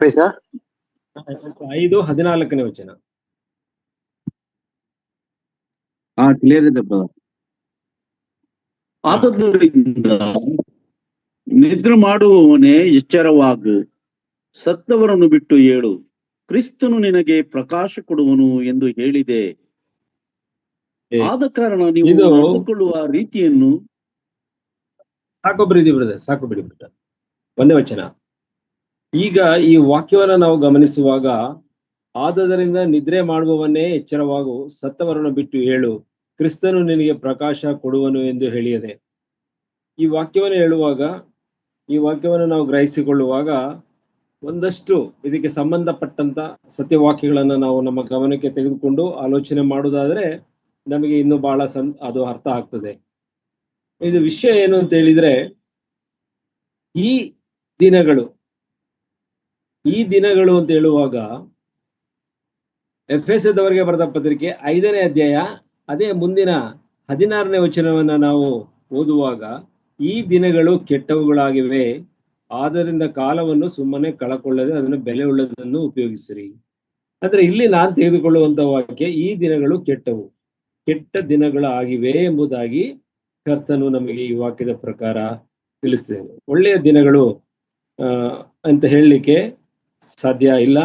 ಪೈಸಾ 5:14 ವಚನ. ಕ್ಲಿಯರ್ ಇದೆ ಬ್ರದರ್. ಆದುದರಿಂದ ನಿದ್ರೆ ಮಾಡುವವನೇ ಎಚ್ಚರವಾಗು, ಸತ್ತವರನ್ನು ಬಿಟ್ಟು ಏಳು, ಕ್ರಿಸ್ತನು ನಿನಗೆ ಪ್ರಕಾಶ ಕೊಡುವನು ಎಂದು ಹೇಳಿದೆ. ಆದ ಕಾರಣ ನೀವು ನಡೆದುಕೊಳ್ಳುವ ರೀತಿಯನ್ನು ಸಾಕು ಬಿಡಿ ಬ್ರದರ್. ಒಂದೇ ವಚನ. ಈಗ ಈ ವಾಕ್ಯವನ್ನ ನಾವು ಗಮನಿಸುವಾಗ, ಆದದರಿಂದ ನಿದ್ರೆ ಮಾಡುವವನ್ನೇ ಎಚ್ಚರವಾಗು, ಸತ್ತವರನ್ನು ಬಿಟ್ಟು ಏಳು, ಕ್ರಿಸ್ತನು ನಿನಗೆ ಪ್ರಕಾಶ ಕೊಡುವನು ಎಂದು ಹೇಳಿದೆ. ಈ ವಾಕ್ಯವನ್ನು ಹೇಳುವಾಗ, ಈ ವಾಕ್ಯವನ್ನು ನಾವು ಗ್ರಹಿಸಿಕೊಳ್ಳುವಾಗ ಒಂದಷ್ಟು ಇದಕ್ಕೆ ಸಂಬಂಧಪಟ್ಟಂತ ಸತ್ಯವಾಕ್ಯಗಳನ್ನ ನಾವು ನಮ್ಮ ಗಮನಕ್ಕೆ ತೆಗೆದುಕೊಂಡು ಆಲೋಚನೆ ಮಾಡುವುದಾದ್ರೆ ನಮಗೆ ಇನ್ನು ಬಹಳ ಅದು ಅರ್ಥ ಆಗ್ತದೆ. ಇದು ವಿಷಯ ಏನು ಅಂತ ಹೇಳಿದ್ರೆ, ಈ ದಿನಗಳು ಅಂತ ಹೇಳುವಾಗ ಎಫೆಸದವರಿಗೆ ಬರೆದ ಪತ್ರಿಕೆ 5ನೇ ಅಧ್ಯಾಯ ಅದೇ ಮುಂದಿನ 16ನೇ ವಚನವನ್ನ ನಾವು ಓದುವಾಗ, ಈ ದಿನಗಳು ಕೆಟ್ಟವುಗಳಾಗಿವೆ, ಆದ್ದರಿಂದ ಕಾಲವನ್ನು ಸುಮ್ಮನೆ ಕಳಕೊಳ್ಳದೆ ಅದನ್ನು ಬೆಲೆ ಉಳ್ಳದನ್ನು ಉಪಯೋಗಿಸಿರಿ. ಅಂದ್ರೆ ಇಲ್ಲಿ ನಾನು ತೆಗೆದುಕೊಳ್ಳುವಂತ ವಾಕ್ಯ, ಈ ದಿನಗಳು ಕೆಟ್ಟ ದಿನಗಳಾಗಿವೆ ಎಂಬುದಾಗಿ ಕರ್ತನು ನಮಗೆ ಈ ವಾಕ್ಯದ ಪ್ರಕಾರ ತಿಳಿಸ್ತೇನೆ. ಒಳ್ಳೆಯ ದಿನಗಳು ಅಂತ ಹೇಳಲಿಕ್ಕೆ ಸಾಧ್ಯ ಇಲ್ಲ,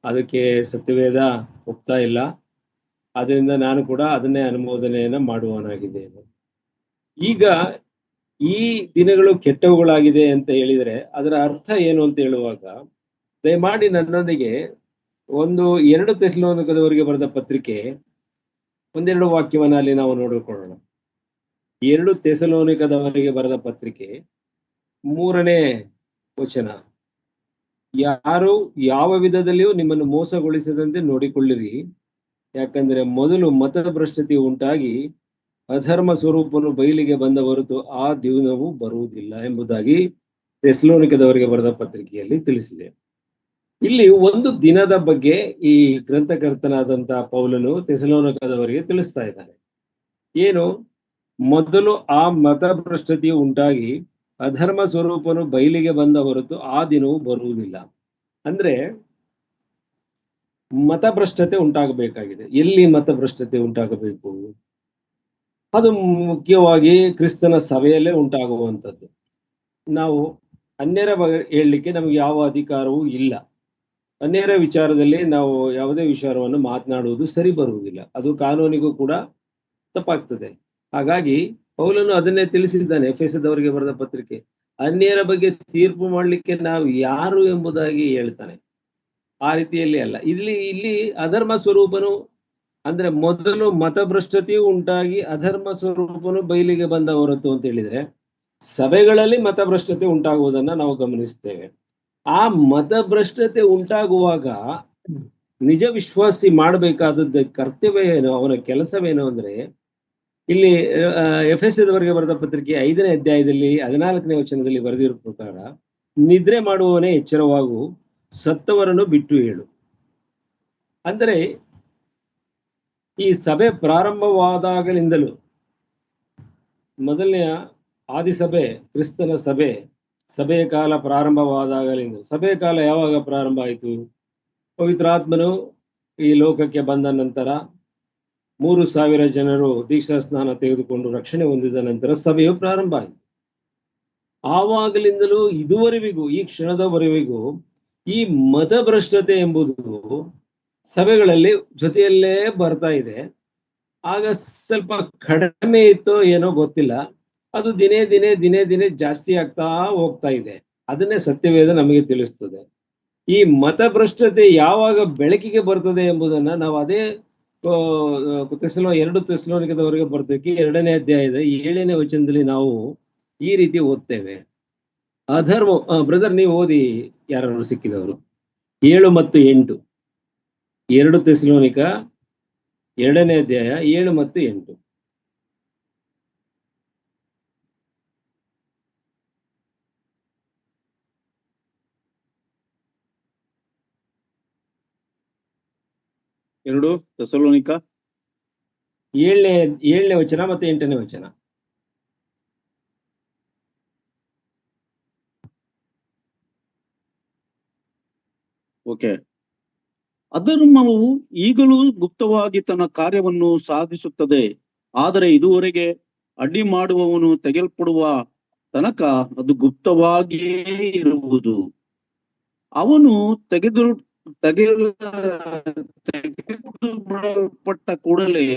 ಅದಕ್ಕೆ ಸತ್ಯವೇದ ಒಪ್ತಾ ಇಲ್ಲ. ಅದರಿಂದ ನಾನು ಕೂಡ ಅದನ್ನೇ ಅನುಮೋದನೆಯನ್ನ ಮಾಡುವವನಾಗಿದ್ದೇನೆ. ಈಗ ಈ ದಿನಗಳು ಕೆಟ್ಟವುಗಳಾಗಿದೆ ಅಂತ ಹೇಳಿದರೆ ಅದರ ಅರ್ಥ ಏನು ಅಂತ ಹೇಳುವಾಗ, ದಯಮಾಡಿ ನನ್ನೊಂದಿಗೆ 2 ಥೆಸಲೋನಿಕದವರಿಗೆ ಬರೆದ ಪತ್ರಿಕೆ 1-2 ವಾಕ್ಯವನ್ನ ಅಲ್ಲಿ ನಾವು ನೋಡಿಕೊಳ್ಳೋಣ. 2 ಥೆಸಲೋನಿಕದವರಿಗೆ ಬರೆದ ಪತ್ರಿಕೆ 3ನೇ ವಚನ. ಯಾರು ಯಾವ ವಿಧದಲ್ಲಿಯೂ ನಿಮ್ಮನ್ನು ಮೋಸಗೊಳಿಸದಂತೆ ನೋಡಿಕೊಳ್ಳಿರಿ, ಯಾಕಂದ್ರೆ ಮೊದಲು ಮತಭ್ರಷ್ಟತೆ ಉಂಟಾಗಿ ಅಧರ್ಮ ಸ್ವರೂಪನು ಬಯಲಿಗೆ ಬಂದ ಹೊರತು ಆ ದಿನವೂ ಬರುವುದಿಲ್ಲ ಎಂಬುದಾಗಿ ಥೆಸಲೋನಿಕದವರಿಗೆ ಬರೆದ ಪತ್ರಿಕೆಯಲ್ಲಿ ತಿಳಿಸಿದೆ. ಇಲ್ಲಿ ಒಂದು ದಿನದ ಬಗ್ಗೆ ಈ ಗ್ರಂಥಕರ್ತನಾದಂತಹ ಪೌಲನು ಥೆಸಲೋನಿಕದವರಿಗೆ ತಿಳಿಸ್ತಾ ಇದ್ದಾನೆ. ಏನು? ಮೊದಲು ಆ ಮತಭ್ರಷ್ಟತೆಯು ಉಂಟಾಗಿ ಅಧರ್ಮ ಸ್ವರೂಪನು ಬಯಲಿಗೆ ಬಂದ ಹೊರತು ಆ ದಿನವೂ ಬರುವುದಿಲ್ಲ. ಅಂದ್ರೆ ಮತಭ್ರಷ್ಟತೆ ಉಂಟಾಗಬೇಕಾಗಿದೆ. ಎಲ್ಲಿ ಮತಭ್ರಷ್ಟತೆ ಉಂಟಾಗಬೇಕು? ಅದು ಮುಖ್ಯವಾಗಿ ಕ್ರಿಸ್ತನ ಸಭೆಯಲ್ಲೇ ಉಂಟಾಗುವಂಥದ್ದು. ನಾವು ಅನ್ಯರ ಬಗ್ಗೆ ಹೇಳಲಿಕ್ಕೆ ನಮಗೆ ಯಾವ ಅಧಿಕಾರವೂ ಇಲ್ಲ. ಅನ್ಯರ ವಿಚಾರದಲ್ಲಿ ನಾವು ಯಾವುದೇ ವಿಚಾರವನ್ನು ಮಾತನಾಡುವುದು ಸರಿ ಬರುವುದಿಲ್ಲ, ಅದು ಕಾನೂನಿಗೂ ಕೂಡ ತಪ್ಪಾಗ್ತದೆ. ಹಾಗಾಗಿ ಪೌಲನು ಅದನ್ನೇ ತಿಳಿಸಿದ್ದಾನೆ ಎಫೆಸದವರಿಗೆ ಬರೆದ ಪತ್ರಿಕೆ. ಅನ್ಯರ ಬಗ್ಗೆ ತೀರ್ಪು ಮಾಡಲಿಕ್ಕೆ ನಾವು ಯಾರು ಎಂಬುದಾಗಿ ಹೇಳ್ತಾನೆ. ಆ ರೀತಿಯಲ್ಲಿ ಅಲ್ಲ. ಇಲ್ಲಿ ಅಧರ್ಮ ಸ್ವರೂಪನು ಅಂದ್ರೆ ಮೊದಲು ಮತಭ್ರಷ್ಟತೆಯು ಉಂಟಾಗಿ ಅಧರ್ಮ ಸ್ವರೂಪನು ಬಯಲಿಗೆ ಬಂದ ಹೊರತು ಅಂತ ಹೇಳಿದ್ರೆ, ಸಭೆಗಳಲ್ಲಿ ಮತಭ್ರಷ್ಟತೆ ಉಂಟಾಗುವುದನ್ನ ನಾವು ಗಮನಿಸ್ತೇವೆ. ಆ ಮತಭ್ರಷ್ಟತೆ ಉಂಟಾಗುವಾಗ ನಿಜ ವಿಶ್ವಾಸಿ ಮಾಡಬೇಕಾದದ್ದು ಕರ್ತವ್ಯ ಏನು, ಅವನ ಕೆಲಸವೇನು ಅಂದ್ರೆ, ಇಲ್ಲಿ ಎಫೆಸದವರಿಗೆ ಬರೆದ ಪತ್ರಿಕೆ 5ನೇ ಅಧ್ಯಾಯದಲ್ಲಿ 14ನೇ ವಚನದಲ್ಲಿ ಬರೆದಿರುವ ಪ್ರಕಾರ, ನಿದ್ರೆ ಮಾಡುವವನೇ ಎಚ್ಚರವಾಗು, ಸತ್ತವರನ್ನು ಬಿಟ್ಟು ಏಳು. ಅಂದರೆ ಈ ಸಭೆ ಪ್ರಾರಂಭವಾದಾಗಲಿಂದಲೂ, ಮೊದಲನೆಯ ಆದಿಸಭೆ ಕ್ರಿಸ್ತನ ಸಭೆಯ ಕಾಲ ಪ್ರಾರಂಭವಾದಾಗಲಿಂದ, ಸಭೆಯ ಕಾಲ ಯಾವಾಗ ಪ್ರಾರಂಭ ಆಯಿತು? ಪವಿತ್ರಾತ್ಮನು ಈ ಲೋಕಕ್ಕೆ ಬಂದ ನಂತರ 3,000 ಜನರು ದೀಕ್ಷಾ ಸ್ನಾನ ತೆಗೆದುಕೊಂಡು ರಕ್ಷಣೆ ಹೊಂದಿದ ನಂತರ ಸಭೆಯು ಪ್ರಾರಂಭ ಆಯಿತು. ಆವಾಗಲಿಂದಲೂ ಇದುವರೆವಿಗೂ, ಈ ಕ್ಷಣದವರೆವಿಗೂ ಈ ಮತಭ್ರಷ್ಟತೆ ಎಂಬುದು ಸಭೆಗಳಲ್ಲಿ ಜೊತೆಯಲ್ಲೇ ಬರ್ತಾ ಇದೆ. ಆಗ ಸ್ವಲ್ಪ ಕಡಿಮೆ ಇತ್ತೋ ಏನೋ ಗೊತ್ತಿಲ್ಲ, ಅದು ದಿನೇ ದಿನೇ ಜಾಸ್ತಿ ಆಗ್ತಾ ಹೋಗ್ತಾ ಇದೆ. ಅದನ್ನೇ ಸತ್ಯವೇದ ನಮಗೆ ತಿಳಿಸ್ತದೆ. ಈ ಮತಭ್ರಷ್ಟತೆ ಯಾವಾಗ ಬೆಳಕಿಗೆ ಬರ್ತದೆ ಎಂಬುದನ್ನ ನಾವು ಅದೇ 2 ಥೆಸಲೋನಿಕದವರಿಗೆ ಬರ್ತಕ್ಕೆ 2ನೇ ಅಧ್ಯಾಯದ 7ನೇ ವಚನದಲ್ಲಿ ನಾವು ಈ ರೀತಿ ಓದ್ತೇವೆ. ಅಧರ್ಮ ಬ್ರದರ್ ನೀವು ಓದಿ, ಯಾರು ಸಿಕ್ಕಿದವರು, 7 ಮತ್ತು 8. 2 ಥೆಸಲೋನಿಕ 2ನೇ ಅಧ್ಯಾಯ 7 ಮತ್ತು 8. ಎರಡು ಥೆಸಲೋನಿಕ 7ನೇ ವಚನ ಮತ್ತು 8ನೇ ವಚನ. ಓಕೆ. ಅಧರ್ಮವು ಈಗಲೂ ಗುಪ್ತವಾಗಿ ತನ್ನ ಕಾರ್ಯವನ್ನು ಸಾಧಿಸುತ್ತದೆ, ಆದರೆ ಇದುವರೆಗೆ ಅಡ್ಡಿ ಮಾಡುವವನು ತೆಗೆಲ್ಪಡುವ ತನಕ ಅದು ಗುಪ್ತವಾಗಿಯೇ ಇರುವುದು. ಅವನು ತೆಗೆದು ಬಿಡಲ್ಪಟ್ಟ ಕೂಡಲೇ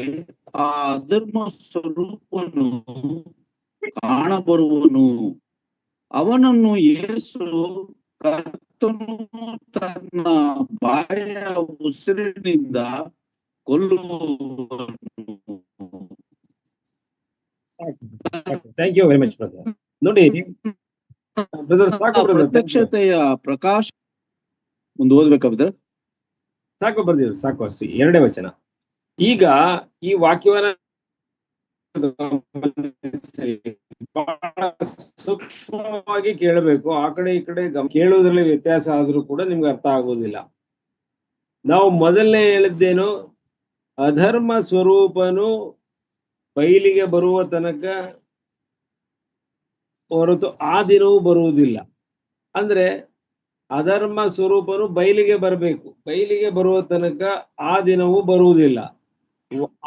ಆ ಅಧರ್ಮ ಸ್ವರೂಪನು ಕಾಣಬರುವನು. ಅವನನ್ನು ಯೇಸು ಕರ್ತನು ತನ್ನ ಬಾಯ ಉಸಿರಿನಿಂದ ಕೊಲ್ಲುವನು. Thank you very much brother. ನೋಡಿ ಬ್ರದರ್, ಸಾಕು ಬ್ರದರ್, ಪ್ರತ್ಯಕ್ಷತೆಯ ಪ್ರಕಾಶ. ಮುಂದೆ ಓದ್ಬೇಕಾ ಬ್ರದರ್? ಸಾಕು ಬರ್ದಿದೆ, ಸಾಕು, ಅಷ್ಟು 2ನೇ ವಚನ. ಈಗ ಈ ವಾಕ್ಯವನ್ನ ಬಹಳ ಸೂಕ್ಷ್ಮವಾಗಿ ಕೇಳಬೇಕು. ಆ ಕಡೆ ಈ ಕಡೆ ಕೇಳುವುದ್ರಲ್ಲಿ ವ್ಯತ್ಯಾಸ ಆದ್ರೂ ಕೂಡ ನಿಮ್ಗೆ ಅರ್ಥ ಆಗೋದಿಲ್ಲ. ನಾವು ಮೊದಲನೇ ಹೇಳಿದ್ದೇನು, ಅಧರ್ಮ ಸ್ವರೂಪನು ಬಯಲಿಗೆ ಬರುವ ತನಕ ಹೊರತು ಆ ದಿನವೂ ಬರುವುದಿಲ್ಲ. ಅಂದ್ರೆ ಅಧರ್ಮ ಸ್ವರೂಪನು ಬಯಲಿಗೆ ಬರಬೇಕು, ಬಯಲಿಗೆ ಬರುವ ತನಕ ಆ ದಿನವೂ ಬರುವುದಿಲ್ಲ.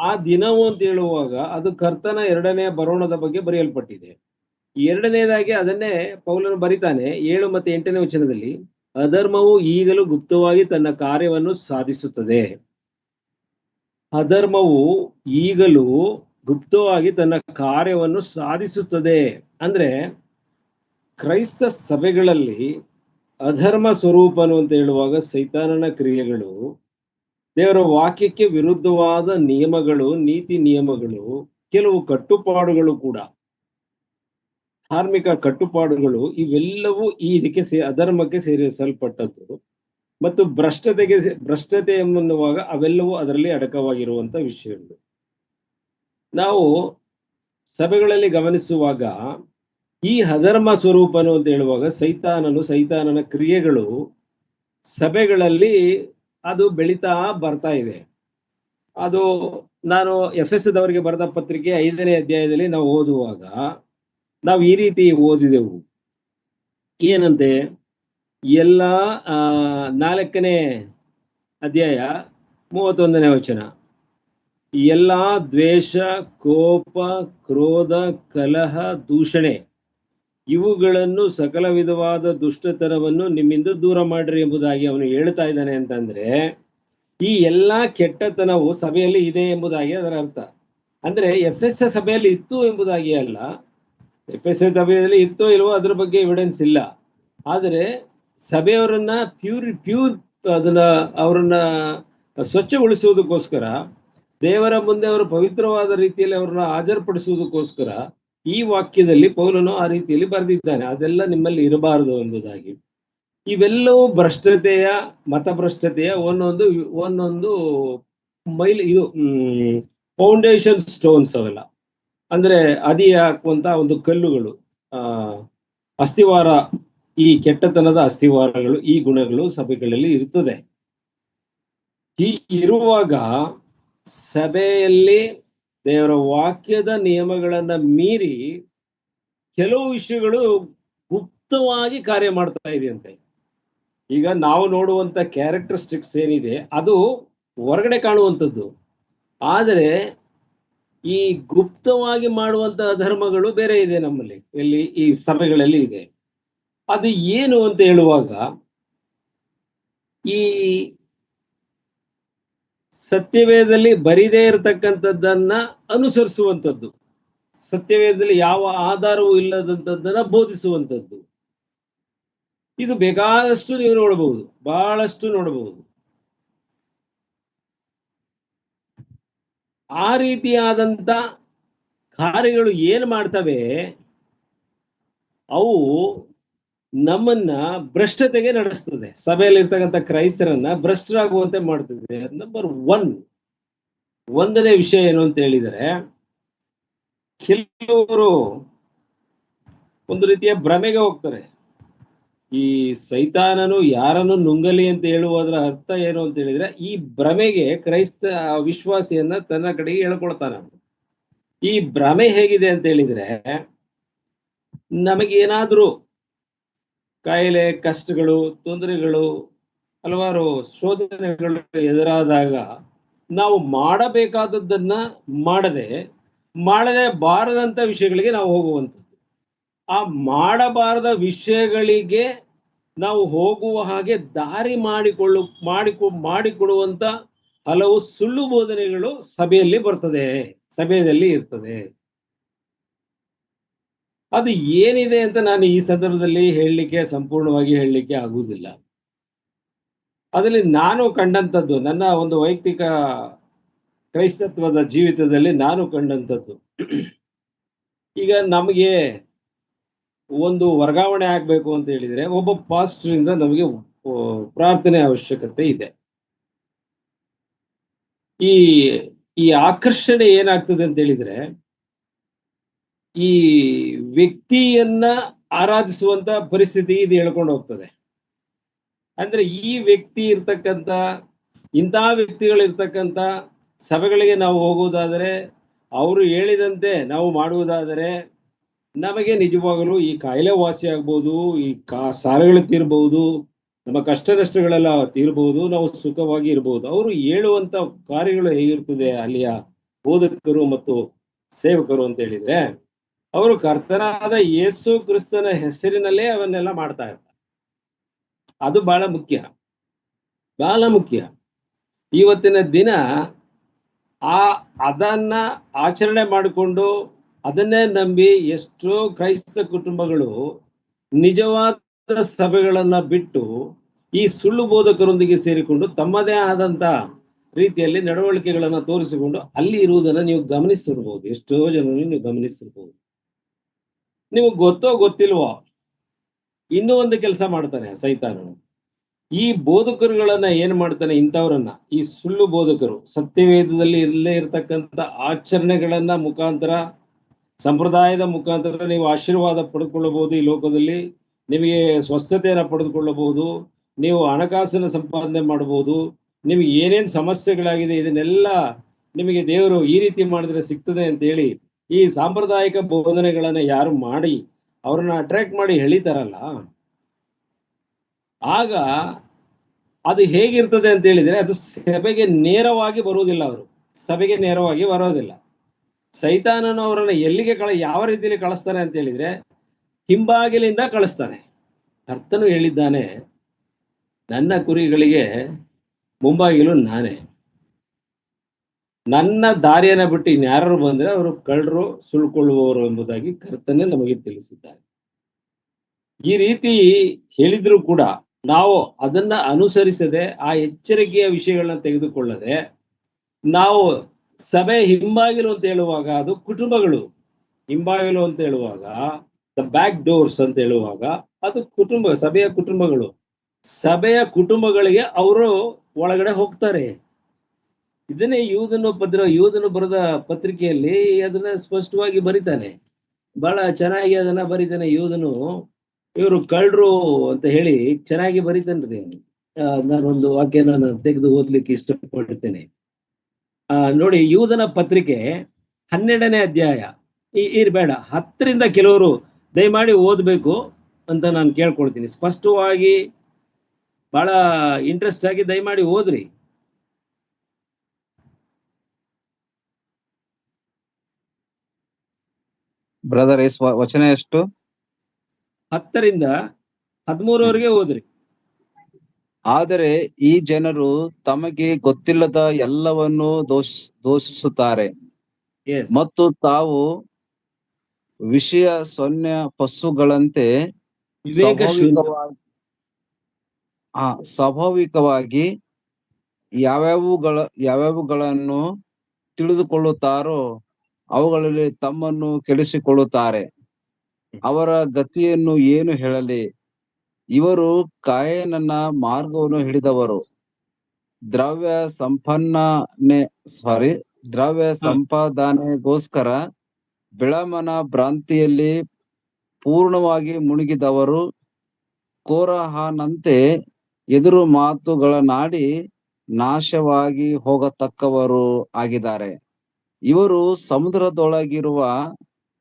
ಆ ದಿನವು ಅಂತ ಹೇಳುವಾಗ ಅದು ಕರ್ತನ 2ನೇ ಬರೋಣದ ಬಗ್ಗೆ ಬರೆಯಲ್ಪಟ್ಟಿದೆ. 2ನೇದಾಗಿ ಅದನ್ನೇ ಪೌಲನು ಬರಿತಾನೆ 7 ಮತ್ತು 8ನೇ ವಚನದಲ್ಲಿ, ಅಧರ್ಮವು ಈಗಲೂ ಗುಪ್ತವಾಗಿ ತನ್ನ ಕಾರ್ಯವನ್ನು ಸಾಧಿಸುತ್ತದೆ. ಅಧರ್ಮವು ಈಗಲೂ ಗುಪ್ತವಾಗಿ ತನ್ನ ಕಾರ್ಯವನ್ನು ಸಾಧಿಸುತ್ತದೆ ಅಂದ್ರೆ ಕ್ರೈಸ್ತ ಸಭೆಗಳಲ್ಲಿ ಅಧರ್ಮ ಸ್ವರೂಪನು ಅಂತ ಹೇಳುವಾಗ ಸೈತಾನನ ಕ್ರಿಯೆಗಳು, ದೇವರ ವಾಕ್ಯಕ್ಕೆ ವಿರುದ್ಧವಾದ ನಿಯಮಗಳು, ನೀತಿ ನಿಯಮಗಳು, ಕೆಲವು ಕಟ್ಟುಪಾಡುಗಳು ಕೂಡ, ಧಾರ್ಮಿಕ ಕಟ್ಟುಪಾಡುಗಳು, ಇವೆಲ್ಲವೂ ಇದಕ್ಕೆ ಅಧರ್ಮಕ್ಕೆ ಸೇರಿಸಲ್ಪಟ್ಟದ್ದು. ಮತ್ತು ಭ್ರಷ್ಟತೆ ಎನ್ನುವಾಗ ಅವೆಲ್ಲವೂ ಅದರಲ್ಲಿ ಅಡಕವಾಗಿರುವಂತ ವಿಷಯಗಳು. ನಾವು ಸಭೆಗಳಲ್ಲಿ ಗಮನಿಸುವಾಗ ಈ ಅಧರ್ಮ ಸ್ವರೂಪನು ಅಂತ ಹೇಳುವಾಗ ಸೈತಾನನ ಕ್ರಿಯೆಗಳು ಸಭೆಗಳಲ್ಲಿ ಅದು ಬೆಳೀತಾ ಬರ್ತಾ ಇದೆ. ಅದು ನಾನು ಎಫೆಸದವರಿಗೆ ಬರೆದ ಪತ್ರಿಕೆ 5ನೇ ಅಧ್ಯಾಯದಲ್ಲಿ ನಾವು ಓದುವಾಗ ನಾವು ಈ ರೀತಿ ಓದಿದೆವು. ಏನಂತೆ, ಎಲ್ಲ 4ನೇ ಅಧ್ಯಾಯ 31ನೇ ವಚನ, ಎಲ್ಲ ದ್ವೇಷ, ಕೋಪ, ಕ್ರೋಧ, ಕಲಹ, ದೂಷಣೆ ಇವುಗಳನ್ನು ಸಕಲ ವಿಧವಾದ ದುಷ್ಟತನವನ್ನು ನಿಮ್ಮಿಂದ ದೂರ ಮಾಡ್ರಿ ಎಂಬುದಾಗಿ ಅವನು ಹೇಳ್ತಾ ಇದ್ದಾನೆ. ಅಂತಂದ್ರೆ ಈ ಎಲ್ಲಾ ಕೆಟ್ಟತನವು ಸಭೆಯಲ್ಲಿ ಇದೆ ಎಂಬುದಾಗಿ ಅದರ ಅರ್ಥ. ಅಂದ್ರೆ ಎಫೆಸ ಸಭೆಯಲ್ಲಿ ಇತ್ತು ಎಂಬುದಾಗಿ ಅಲ್ಲ. ಎಫೆಸ ಸಭೆಯಲ್ಲಿ ಇತ್ತೋ ಇಲ್ವೋ ಅದ್ರ ಬಗ್ಗೆ ಎವಿಡೆನ್ಸ್ ಇಲ್ಲ. ಆದರೆ ಸಭೆಯವರನ್ನ ಅವರನ್ನ ಸ್ವಚ್ಛಗೊಳಿಸುವುದಕ್ಕೋಸ್ಕರ, ದೇವರ ಮುಂದೆ ಅವರು ಪವಿತ್ರವಾದ ರೀತಿಯಲ್ಲಿ ಅವ್ರನ್ನ ಹಾಜರುಪಡಿಸುವುದಕ್ಕೋಸ್ಕರ ಈ ವಾಕ್ಯದಲ್ಲಿ ಪೌಲನು ಆ ರೀತಿಯಲ್ಲಿ ಬರೆದಿದ್ದಾನೆ. ಅದೆಲ್ಲ ನಿಮ್ಮಲ್ಲಿ ಇರಬಾರದು ಎಂಬುದಾಗಿ. ಇವೆಲ್ಲವೂ ಭ್ರಷ್ಟತೆಯ, ಮತಭ್ರಷ್ಟತೆಯ ಒಂದೊಂದು ಇದು ಫೌಂಡೇಶನ್ ಸ್ಟೋನ್ಸ್ ಅವೆಲ್ಲ. ಅಂದ್ರೆ ಅದಿ ಹಾಕುವಂತ ಒಂದು ಕಲ್ಲುಗಳು, ಅಸ್ಥಿವಾರ, ಈ ಕೆಟ್ಟತನದ ಅಸ್ಥಿವಾರಗಳು, ಈ ಗುಣಗಳು ಸಭೆಗಳಲ್ಲಿ ಇರ್ತದೆ. ಇರುವಾಗ ಸಭೆಯಲ್ಲಿ ದೇವರ ವಾಕ್ಯದ ನಿಯಮಗಳನ್ನ ಮೀರಿ ಕೆಲವು ವಿಷಯಗಳು ಗುಪ್ತವಾಗಿ ಕಾರ್ಯ ಮಾಡ್ತಾ ಇದೆಯಂತೆ. ಈಗ ನಾವು ನೋಡುವಂತ ಕ್ಯಾರೆಕ್ಟರಿಸ್ಟಿಕ್ಸ್ ಏನಿದೆ ಅದು ಹೊರಗಡೆ ಕಾಣುವಂಥದ್ದು, ಆದರೆ ಈ ಗುಪ್ತವಾಗಿ ಮಾಡುವಂತ ಧರ್ಮಗಳು ಬೇರೆ ಇದೆ ನಮ್ಮಲ್ಲಿ, ಇಲ್ಲಿ ಈ ಸಭೆಗಳಲ್ಲಿ ಇದೆ. ಅದು ಏನು ಅಂತ ಹೇಳುವಾಗ, ಈ ಸತ್ಯವೇದದಲ್ಲಿ ಬರಿದೇ ಇರತಕ್ಕಂಥದ್ದನ್ನ ಅನುಸರಿಸುವಂಥದ್ದು, ಸತ್ಯವೇದದಲ್ಲಿ ಯಾವ ಆಧಾರವೂ ಇಲ್ಲದಂಥದ್ದನ್ನ ಬೋಧಿಸುವಂಥದ್ದು, ಇದು ಬೇಕಾದಷ್ಟು ನೀವು ನೋಡಬಹುದು, ಬಹಳಷ್ಟು ನೋಡಬಹುದು. ಆ ರೀತಿಯಾದಂತ ಕಾರ್ಯಗಳು ಏನು ಮಾಡ್ತವೆ, ಅವು ನಮ್ಮನ್ನ ಭ್ರಷ್ಟತೆಗೆ ನಡೆಸ್ತದೆ. ಸಭೆಯಲ್ಲಿ ಇರ್ತಕ್ಕಂಥ ಕ್ರೈಸ್ತರನ್ನ ಭ್ರಷ್ಟರಾಗುವಂತೆ ಮಾಡ್ತದೆ. ನಂಬರ್ 1ನೇ ವಿಷಯ ಏನು ಅಂತ ಹೇಳಿದರೆ, ಕೆಲವರು ಒಂದು ರೀತಿಯ ಭ್ರಮೆಗೆ ಹೋಗ್ತಾರೆ. ಈ ಸೈತಾನನು ಯಾರನ್ನು ನುಂಗಲಿ ಅಂತ ಹೇಳುವುದರ ಅರ್ಥ ಏನು ಅಂತ ಹೇಳಿದ್ರೆ, ಈ ಭ್ರಮೆಗೆ ಕ್ರೈಸ್ತ ವಿಶ್ವಾಸಿಯನ್ನ ತನ್ನ ಕಡೆಗೆ ಹೇಳ್ಕೊಳ್ತಾನ. ಈ ಭ್ರಮೆ ಹೇಗಿದೆ ಅಂತ ಹೇಳಿದ್ರೆ, ನಮಗೇನಾದ್ರೂ ಕಾಯಿಲೆ, ಕಷ್ಟಗಳು, ತೊಂದರೆಗಳು ಹಲವಾರು ಶೋಧನೆಗಳು ಎದುರಾದಾಗ ನಾವು ಮಾಡಬೇಕಾದದ್ದನ್ನ ಮಾಡದೆ ಬಾರದಂತ ವಿಷಯಗಳಿಗೆ ನಾವು ಹೋಗುವಂಥದ್ದು. ಆ ಮಾಡಬಾರದ ವಿಷಯಗಳಿಗೆ ನಾವು ಹೋಗುವ ಹಾಗೆ ದಾರಿ ಮಾಡಿಕೊಡುವಂತ ಹಲವು ಸುಳ್ಳು ಬೋಧನೆಗಳು ಸಭೆಯಲ್ಲಿ ಇರ್ತದೆ. ಅದು ಏನಿದೆ ಅಂತ ನಾನು ಈ ಸಂದರ್ಭದಲ್ಲಿ ಸಂಪೂರ್ಣವಾಗಿ ಹೇಳಲಿಕ್ಕೆ ಆಗುವುದಿಲ್ಲ. ಅದರಲ್ಲಿ ನಾನು ಕಂಡಂಥದ್ದು, ನನ್ನ ಒಂದು ವೈಯಕ್ತಿಕ ಕ್ರೈಸ್ತತ್ವದ ಜೀವಿತದಲ್ಲಿ ನಾನು ಕಂಡಂಥದ್ದು, ಈಗ ನಮಗೆ ಒಂದು ವರ್ಗಾವಣೆ ಆಗ್ಬೇಕು ಅಂತ ಹೇಳಿದ್ರೆ ಒಬ್ಬ ಪಾಸ್ಟರ್ ಇಂದ ನಮಗೆ ಪ್ರಾರ್ಥನೆ ಅವಶ್ಯಕತೆ ಇದೆ. ಈ ಆಕರ್ಷಣೆ ಏನಾಗ್ತದೆ ಅಂತ ಹೇಳಿದ್ರೆ, ಈ ವ್ಯಕ್ತಿಯನ್ನ ಆರಾಧಿಸುವಂತ ಪರಿಸ್ಥಿತಿ ಇದು ಹೇಳ್ಕೊಂಡು ಹೋಗ್ತದೆ. ಅಂದ್ರೆ ಈ ವ್ಯಕ್ತಿ ಇಂತಹ ವ್ಯಕ್ತಿಗಳಿರ್ತಕ್ಕಂಥ ಸಭೆಗಳಿಗೆ ನಾವು ಹೋಗುವುದಾದರೆ, ಅವರು ಹೇಳಿದಂತೆ ನಾವು ಮಾಡುವುದಾದರೆ ನಮಗೆ ನಿಜವಾಗಲೂ ಈ ಕಾಯಿಲೆ ವಾಸಿ ಆಗ್ಬೋದು, ಈ ಸಾಲಗಳು ತೀರ್ಬಹುದು, ನಮ್ಮ ಕಷ್ಟ ನಷ್ಟಗಳೆಲ್ಲ ತೀರ್ಬಹುದು, ನಾವು ಸುಖವಾಗಿ ಇರಬಹುದು. ಅವರು ಹೇಳುವಂತ ಕಾರ್ಯಗಳು ಹೇಗಿರ್ತದೆ ಅಲ್ಲಿಯ ಬೋಧಕರು ಮತ್ತು ಸೇವಕರು ಅಂತ ಹೇಳಿದ್ರೆ, ಅವರು ಕರ್ತನಾದ ಯೇಸು ಕ್ರಿಸ್ತನ ಹೆಸರಿನಲ್ಲೇ ಅವನ್ನೆಲ್ಲ ಮಾಡ್ತಾ ಇರ್ತಾರೆ. ಅದು ಬಹಳ ಮುಖ್ಯ. ಇವತ್ತಿನ ದಿನ ಅದನ್ನ ಆಚರಣೆ ಮಾಡಿಕೊಂಡು ಅದನ್ನೇ ನಂಬಿ ಎಷ್ಟೋ ಕ್ರೈಸ್ತ ಕುಟುಂಬಗಳು ನಿಜವಾದ ಸಭೆಗಳನ್ನ ಬಿಟ್ಟು ಈ ಸುಳ್ಳು ಬೋಧಕರೊಂದಿಗೆ ಸೇರಿಕೊಂಡು ತಮ್ಮದೇ ಆದಂತ ರೀತಿಯಲ್ಲಿ ನಡವಳಿಕೆಗಳನ್ನ ತೋರಿಸಿಕೊಂಡು ಅಲ್ಲಿ ಇರುವುದನ್ನ ನೀವು ಗಮನಿಸಿರ್ಬೋದು. ಎಷ್ಟೋ ಜನರನ್ನು ನೀವು ಗಮನಿಸಿರ್ಬೋದು. ನೀವು ಗೊತ್ತಿಲ್ವೋ, ಇನ್ನೂ ಒಂದು ಕೆಲಸ ಮಾಡ್ತಾನೆ ಸೈತಾನನು. ಈ ಬೋಧಕರುಗಳನ್ನ ಏನ್ ಮಾಡ್ತಾನೆ, ಇಂಥವ್ರನ್ನ, ಈ ಸುಳ್ಳು ಬೋಧಕರು ಸತ್ಯವೇದದಲ್ಲಿ ಇರಲೇ ಇರತಕ್ಕಂಥ ಆಚರಣೆಗಳನ್ನ ಮುಖಾಂತರ, ಸಂಪ್ರದಾಯದ ಮುಖಾಂತರ ನೀವು ಆಶೀರ್ವಾದ ಪಡೆದುಕೊಳ್ಳಬಹುದು. ಈ ಲೋಕದಲ್ಲಿ ನಿಮಗೆ ಸ್ವಸ್ಥತೆಯನ್ನ ಪಡೆದುಕೊಳ್ಳಬಹುದು, ನೀವು ಹಣಕಾಸಿನ ಸಂಪಾದನೆ ಮಾಡಬಹುದು, ನಿಮಗೆ ಏನೇನ್ ಸಮಸ್ಯೆಗಳಾಗಿದೆ ಇದನ್ನೆಲ್ಲ ನಿಮಗೆ ದೇವರು ಈ ರೀತಿ ಮಾಡಿದ್ರೆ ಸಿಗ್ತದೆ ಅಂತ ಹೇಳಿ ಈ ಸಾಂಪ್ರದಾಯಿಕ ಬೋಧನೆಗಳನ್ನ ಯಾರು ಮಾಡಿ ಅವ್ರನ್ನ ಅಟ್ರಾಕ್ಟ್ ಮಾಡಿ ಎಳಿತಾರಲ್ಲ, ಆಗ ಅದು ಹೇಗಿರ್ತದೆ ಅಂತ ಹೇಳಿದ್ರೆ, ಅದು ಸಭೆಗೆ ನೇರವಾಗಿ ಬರೋದಿಲ್ಲ. ಸೈತಾನನು ಅವರನ್ನ ಎಲ್ಲಿಗೆ ಯಾವ ರೀತಿಯಲ್ಲಿ ಕಳಿಸ್ತಾನೆ ಅಂತ ಹೇಳಿದ್ರೆ, ಹಿಂಬಾಗಿಲಿಂದ ಕಳಿಸ್ತಾನೆ. ಕರ್ತನು ಹೇಳಿದ್ದಾನೆ, ನನ್ನ ಕುರಿಗಳಿಗೆ ಮುಂಬಾಗಿಲು ನಾನೇ, ನನ್ನ ದಾರಿಯನ್ನ ಬಿಟ್ಟು ಇನ್ಯಾರು ಬಂದ್ರೆ ಅವರು ಕಳ್ಳರು, ಸುಳ್ಕೊಳ್ಳುವವರು ಎಂಬುದಾಗಿ ಕರ್ತನೇ ನಮಗೆ ತಿಳಿಸಿದ್ದಾರೆ. ಈ ರೀತಿ ಹೇಳಿದ್ರು ಕೂಡ ನಾವು ಅದನ್ನ ಅನುಸರಿಸದೆ, ಆ ಎಚ್ಚರಿಕೆಯ ವಿಷಯಗಳನ್ನ ತೆಗೆದುಕೊಳ್ಳದೆ, ನಾವು ಸಭೆ ಹಿಂಬಾಗಿಲು ಅಂತ ಹೇಳುವಾಗ ಅದು ಕುಟುಂಬಗಳು, ಹಿಂಬಾಗಿಲು ಅಂತ ಹೇಳುವಾಗ ದ ಬ್ಯಾಕ್ ಡೋರ್ಸ್ ಅಂತ ಹೇಳುವಾಗ ಅದು ಸಭೆಯ ಕುಟುಂಬಗಳಿಗೆ ಅವರು ಒಳಗಡೆ ಹೋಗ್ತಾರೆ. ಇದನ್ನೇ ಯೂದನು ಬರೆದ ಪತ್ರಿಕೆಯಲ್ಲಿ ಅದನ್ನ ಸ್ಪಷ್ಟವಾಗಿ ಬರೀತಾನೆ, ಬಹಳ ಚೆನ್ನಾಗಿ ಅದನ್ನ ಬರೀತಾನೆ ಯೂದನು. ಇವರು ಕಳ್ಳರು ಅಂತ ಹೇಳಿ ಚೆನ್ನಾಗಿ ಬರೀತಾನ್ರಿ. ನಾನೊಂದು ವಾಕ್ಯನ ನಾನು ತೆಗೆದು ಓದ್ಲಿಕ್ಕೆ ಇಷ್ಟಪಡ್ತೇನೆ. ನೋಡಿ, ಯೂದನ ಪತ್ರಿಕೆ 12ನೇ ಅಧ್ಯಾಯ, ಇರ್ಬೇಡ 10ರಿಂದ ಕೆಲವರು ದಯಮಾಡಿ ಓದ್ಬೇಕು ಅಂತ ನಾನು ಕೇಳ್ಕೊಳ್ತೀನಿ. ಸ್ಪಷ್ಟವಾಗಿ ಬಹಳ ಇಂಟ್ರೆಸ್ಟ್ ಆಗಿ ದಯಮಾಡಿ ಓದ್ರಿ. ಬ್ರದರ್, ವಚನ ಎಷ್ಟು? 10ರಿಂದ 13ವರೆಗೆ ಓದ್ರಿ. ಆದರೆ ಈ ಜನರು ತಮಗೆ ಗೊತ್ತಿಲ್ಲದ ಎಲ್ಲವನ್ನು ದೋಷಿಸುತ್ತಾರೆ ಮತ್ತು ತಾವು ವಿಷಯ ಶೂನ್ಯ ಪಶುಗಳಂತೆ ಸ್ವಾಭಾವಿಕವಾಗಿ ಯಾವ್ಯಾವುಗಳನ್ನು ತಿಳಿದುಕೊಳ್ಳುತ್ತಾರೋ ಅವುಗಳಲ್ಲಿ ತಮ್ಮನ್ನು ಕೆಡಿಸಿಕೊಳ್ಳುತ್ತಾರೆ. ಅವರ ಗತಿಯನ್ನು ಏನು ಹೇಳಲಿ? ಇವರು ಕಾಯನನ ಮಾರ್ಗವನ್ನು ಹಿಡಿದವರು, ದ್ರವ್ಯ ಸಂಪಾದನೆಗೋಸ್ಕರ ಬಿಳಮನ ಭ್ರಾಂತಿಯಲ್ಲಿ ಪೂರ್ಣವಾಗಿ ಮುಳುಗಿದವರು, ಕೋರಹನಂತೆ ಎದುರು ಮಾತುಗಳನ್ನಾಡಿ ನಾಶವಾಗಿ ಹೋಗತಕ್ಕವರು ಆಗಿದ್ದಾರೆ. ಇವರು ಸಮುದ್ರದೊಳಗಿರುವ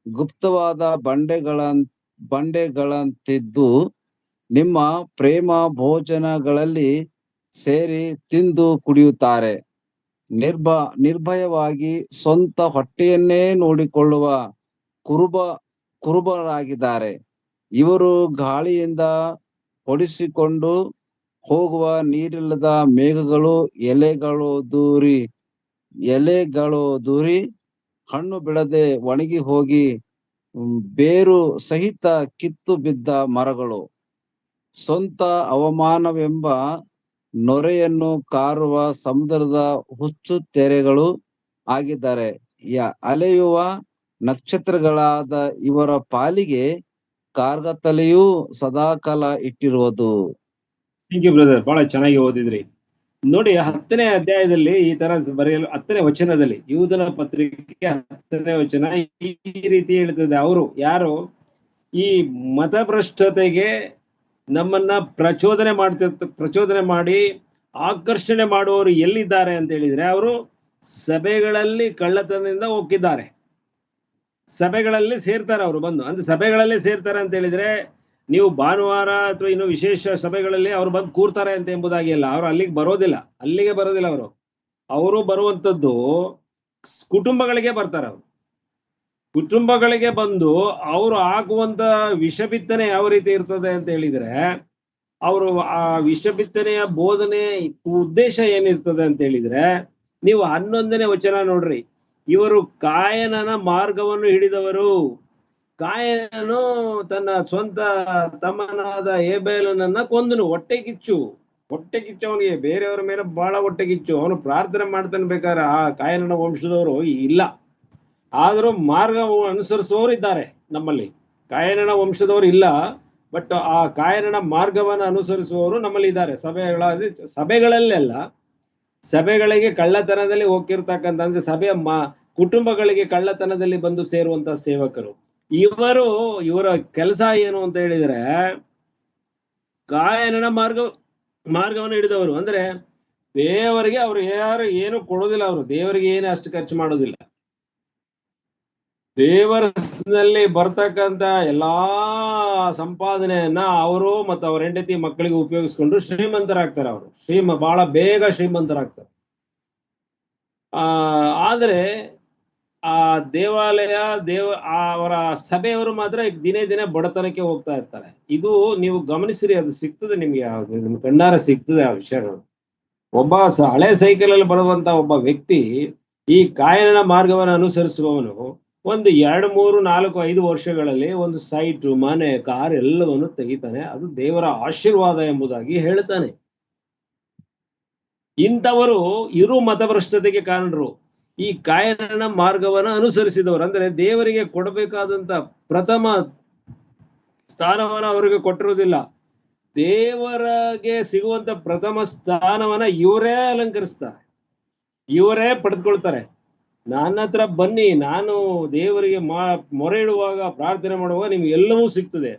ಗುಪ್ತವಾದ ಬಂಡೆಗಳಂತಿದ್ದು ನಿಮ್ಮ ಪ್ರೇಮ ಭೋಜನಗಳಲ್ಲಿ ಸೇರಿ ತಿಂದು ಕುಡಿಯುತ್ತಾರೆ. ನಿರ್ಭಯವಾಗಿ ಸ್ವಂತ ಹೊಟ್ಟೆಯನ್ನೇ ನೋಡಿಕೊಳ್ಳುವ ಕುರುಬರಾಗಿದ್ದಾರೆ. ಇವರು ಗಾಳಿಯಿಂದ ಹೊಡಿಸಿಕೊಂಡು ಹೋಗುವ ನೀರಿಲ್ಲದ ಮೇಘಗಳು ಎಲೆಗಳು ದೂರಿ ಹಣ್ಣು ಬಿಡದೆ ಒಣಗಿ ಹೋಗಿ ಬೇರು ಸಹಿತ ಕಿತ್ತು ಬಿದ್ದ ಮರಗಳು. ಸ್ವಂತ ಅವಮಾನವೆಂಬ ನೊರೆಯನ್ನು ಕಾರುವ ಸಮುದ್ರದ ಹುಚ್ಚು ತೆರೆಗಳು ಆಗಿದ್ದಾರೆ. ಅಲೆಯುವ ನಕ್ಷತ್ರಗಳಾದ ಇವರ ಪಾಲಿಗೆ ಕಾರ್ಗತ್ತಲೆಯೂ ಸದಾಕಾಲ ಇಟ್ಟಿರುವುದು. ಥ್ಯಾಂಕ್ ಯು ಬ್ರದರ್, ಬಹಳ ಚೆನ್ನಾಗಿ ಓದಿದ್ರಿ. ನೋಡಿ, 10ನೇ ಅಧ್ಯಾಯದಲ್ಲಿ ಈ ತರ ಬರೆಯಲು 10ನೇ ವಚನದಲ್ಲಿ, ಯೂದನ ಪತ್ರಿಕೆ 10ನೇ ವಚನ ಈ ರೀತಿ ಹೇಳ್ತದೆ. ಅವರು ಯಾರು ಈ ಮತಭ್ರಷ್ಟತೆಗೆ ನಮ್ಮನ್ನ ಪ್ರಚೋದನೆ ಮಾಡಿ ಆಕರ್ಷಣೆ ಮಾಡುವವರು ಎಲ್ಲಿದ್ದಾರೆ ಅಂತ ಹೇಳಿದ್ರೆ, ಅವರು ಸಭೆಗಳಲ್ಲಿ ಕಳ್ಳತನದಿಂದ ಹೋಗಿದ್ದಾರೆ. ಸಭೆಗಳಲ್ಲಿ ಸೇರ್ತಾರೆ ಅವರು ಬಂದು. ಅಂದ್ರೆ ಸಭೆಗಳಲ್ಲಿ ಸೇರ್ತಾರೆ ಅಂತ ಹೇಳಿದ್ರೆ, ನೀವು ಭಾನುವಾರ ಅಥವಾ ಇನ್ನು ವಿಶೇಷ ಸಭೆಗಳಲ್ಲಿ ಅವರು ಬಂದು ಕೂರ್ತಾರೆ ಅಂತ ಎಂಬುದಾಗಿ ಅಲ್ಲ. ಅವರು ಅಲ್ಲಿಗೆ ಬರೋದಿಲ್ಲ. ಅವರು ಬರುವಂತದ್ದು ಕುಟುಂಬಗಳಿಗೆ ಬರ್ತಾರೆ. ಅವರು ಕುಟುಂಬಗಳಿಗೆ ಬಂದು ಅವರು ಹಾಕುವಂತ ವಿಷ ಬಿತ್ತನೆ ಯಾವ ರೀತಿ ಇರ್ತದೆ ಅಂತ ಹೇಳಿದ್ರೆ, ಅವರು ಆ ವಿಷ ಬಿತ್ತನೆಯ ಬೋಧನೆ ಉದ್ದೇಶ ಏನಿರ್ತದೆ ಅಂತ ಹೇಳಿದ್ರೆ, ನೀವು 11ನೇ ವಚನ ನೋಡ್ರಿ. ಇವರು ಕಾಯನನ ಮಾರ್ಗವನ್ನು ಹಿಡಿದವರು. ಕಾಯನನು ತನ್ನ ಸ್ವಂತ ತಮ್ಮನಾದ ಹೇಬೇಲನನ್ನ ಕೊಂದನು. ಹೊಟ್ಟೆ ಕಿಚ್ಚು ಅವನಿಗೆ, ಬೇರೆಯವರ ಮೇಲೆ ಬಹಳ ಹೊಟ್ಟೆ ಕಿಚ್ಚು. ಅವನು ಪ್ರಾರ್ಥನೆ ಮಾಡ್ತಾನೆ ಬೇಕಾದ್ರೆ ಆ ಕಾಯನನ ವಂಶದವರು ಇಲ್ಲ. ಆದರೂ ಮಾರ್ಗ ಅನುಸರಿಸುವವರು ಇದ್ದಾರೆ ನಮ್ಮಲ್ಲಿ. ಕಾಯನನ ವಂಶದವರು ಇಲ್ಲ, ಬಟ್ ಆ ಕಾಯನನ ಮಾರ್ಗವನ್ನು ಅನುಸರಿಸುವವರು ನಮ್ಮಲ್ಲಿ ಇದ್ದಾರೆ. ಸಭೆಗಳಲ್ಲೆಲ್ಲ ಸಭೆಗಳಿಗೆ ಕಳ್ಳತನದಲ್ಲಿ ಹೋಗಿರ್ತಕ್ಕಂಥ, ಅಂದ್ರೆ ಸಭೆಯ ಕುಟುಂಬಗಳಿಗೆ ಕಳ್ಳತನದಲ್ಲಿ ಬಂದು ಸೇರುವಂತ ಸೇವಕರು ಇವರ ಕೆಲಸ ಏನು ಅಂತ ಹೇಳಿದ್ರೆ, ಕಾಯನನ ಮಾರ್ಗವನ್ನು ಹಿಡಿದವರು. ಅಂದ್ರೆ ದೇವರಿಗೆ ಅವರು ಯಾರು ಏನು ಕೊಡೋದಿಲ್ಲ. ಅವರು ದೇವರಿಗೆ ಏನು ಅಷ್ಟು ಖರ್ಚು ಮಾಡೋದಿಲ್ಲ. ದೇವರಲ್ಲಿ ಬರ್ತಕ್ಕಂಥ ಎಲ್ಲಾ ಸಂಪಾದನೆಯನ್ನ ಅವರು ಮತ್ತು ಅವರ ಹೆಂಡತಿ ಮಕ್ಕಳಿಗೆ ಉಪಯೋಗಿಸ್ಕೊಂಡು ಶ್ರೀಮಂತರಾಗ್ತಾರೆ. ಅವರು ಬಹಳ ಬೇಗ ಶ್ರೀಮಂತರಾಗ್ತಾರೆ. ಆದರೆ ಆ ದೇವಾಲಯ ಅವರ ಸಭೆಯವರು ಮಾತ್ರ ದಿನೇ ದಿನೇ ಬಡತನಕ್ಕೆ ಹೋಗ್ತಾ ಇರ್ತಾರೆ. ಇದು ನೀವು ಗಮನಿಸಿರಿ, ಅದು ಸಿಗ್ತದೆ ನಿಮ್ಗೆ, ನಿಮ್ ಕಣ್ಣಾರ ಸಿಗ್ತದೆ ಆ ವಿಷಯಗಳು. ಒಬ್ಬ ಹಳೆ ಸೈಕಲ್ ಅಲ್ಲಿ ಬರುವಂತ ಒಬ್ಬ ವ್ಯಕ್ತಿ ಈ ಕಾಯನನ ಮಾರ್ಗವನ್ನು ಅನುಸರಿಸುವವನು ಒಂದು 2, 3, 4, 5 ವರ್ಷಗಳಲ್ಲಿ ಒಂದು ಸೈಟು, ಮನೆ, ಕಾರ್ ಎಲ್ಲವನ್ನು ತೆಗಿತಾನೆ. ಅದು ದೇವರ ಆಶೀರ್ವಾದ ಎಂಬುದಾಗಿ ಹೇಳ್ತಾನೆ. ಇಂಥವರು ಮತಭ್ರಷ್ಟತೆಗೆ ಕಾರಣರು. ಈ ಕಾಯನನ ಮಾರ್ಗವನ್ನು ಅನುಸರಿಸಿದವರು, ಅಂದ್ರೆ ದೇವರಿಗೆ ಕೊಡಬೇಕಾದಂತ ಪ್ರಥಮ ಸ್ಥಾನವನ್ನ ಅವರಿಗೆ ಕೊಟ್ಟಿರುವುದಿಲ್ಲ. ದೇವರಿಗೆ ಸಿಗುವಂತ ಪ್ರಥಮ ಸ್ಥಾನವನ್ನ ಇವರೇ ಅಲಂಕರಿಸ್ತಾರೆ, ಇವರೇ ಪಡೆದುಕೊಳ್ತಾರೆ. ನನ್ನ ಹತ್ರ ಬನ್ನಿ, ನಾನು ದೇವರಿಗೆ ಮೊರೆ ಇಡುವಾಗ, ಪ್ರಾರ್ಥನೆ ಮಾಡುವಾಗ ನಿಮ್ಗೆ ಎಲ್ಲವೂ ಸಿಗ್ತದೆ.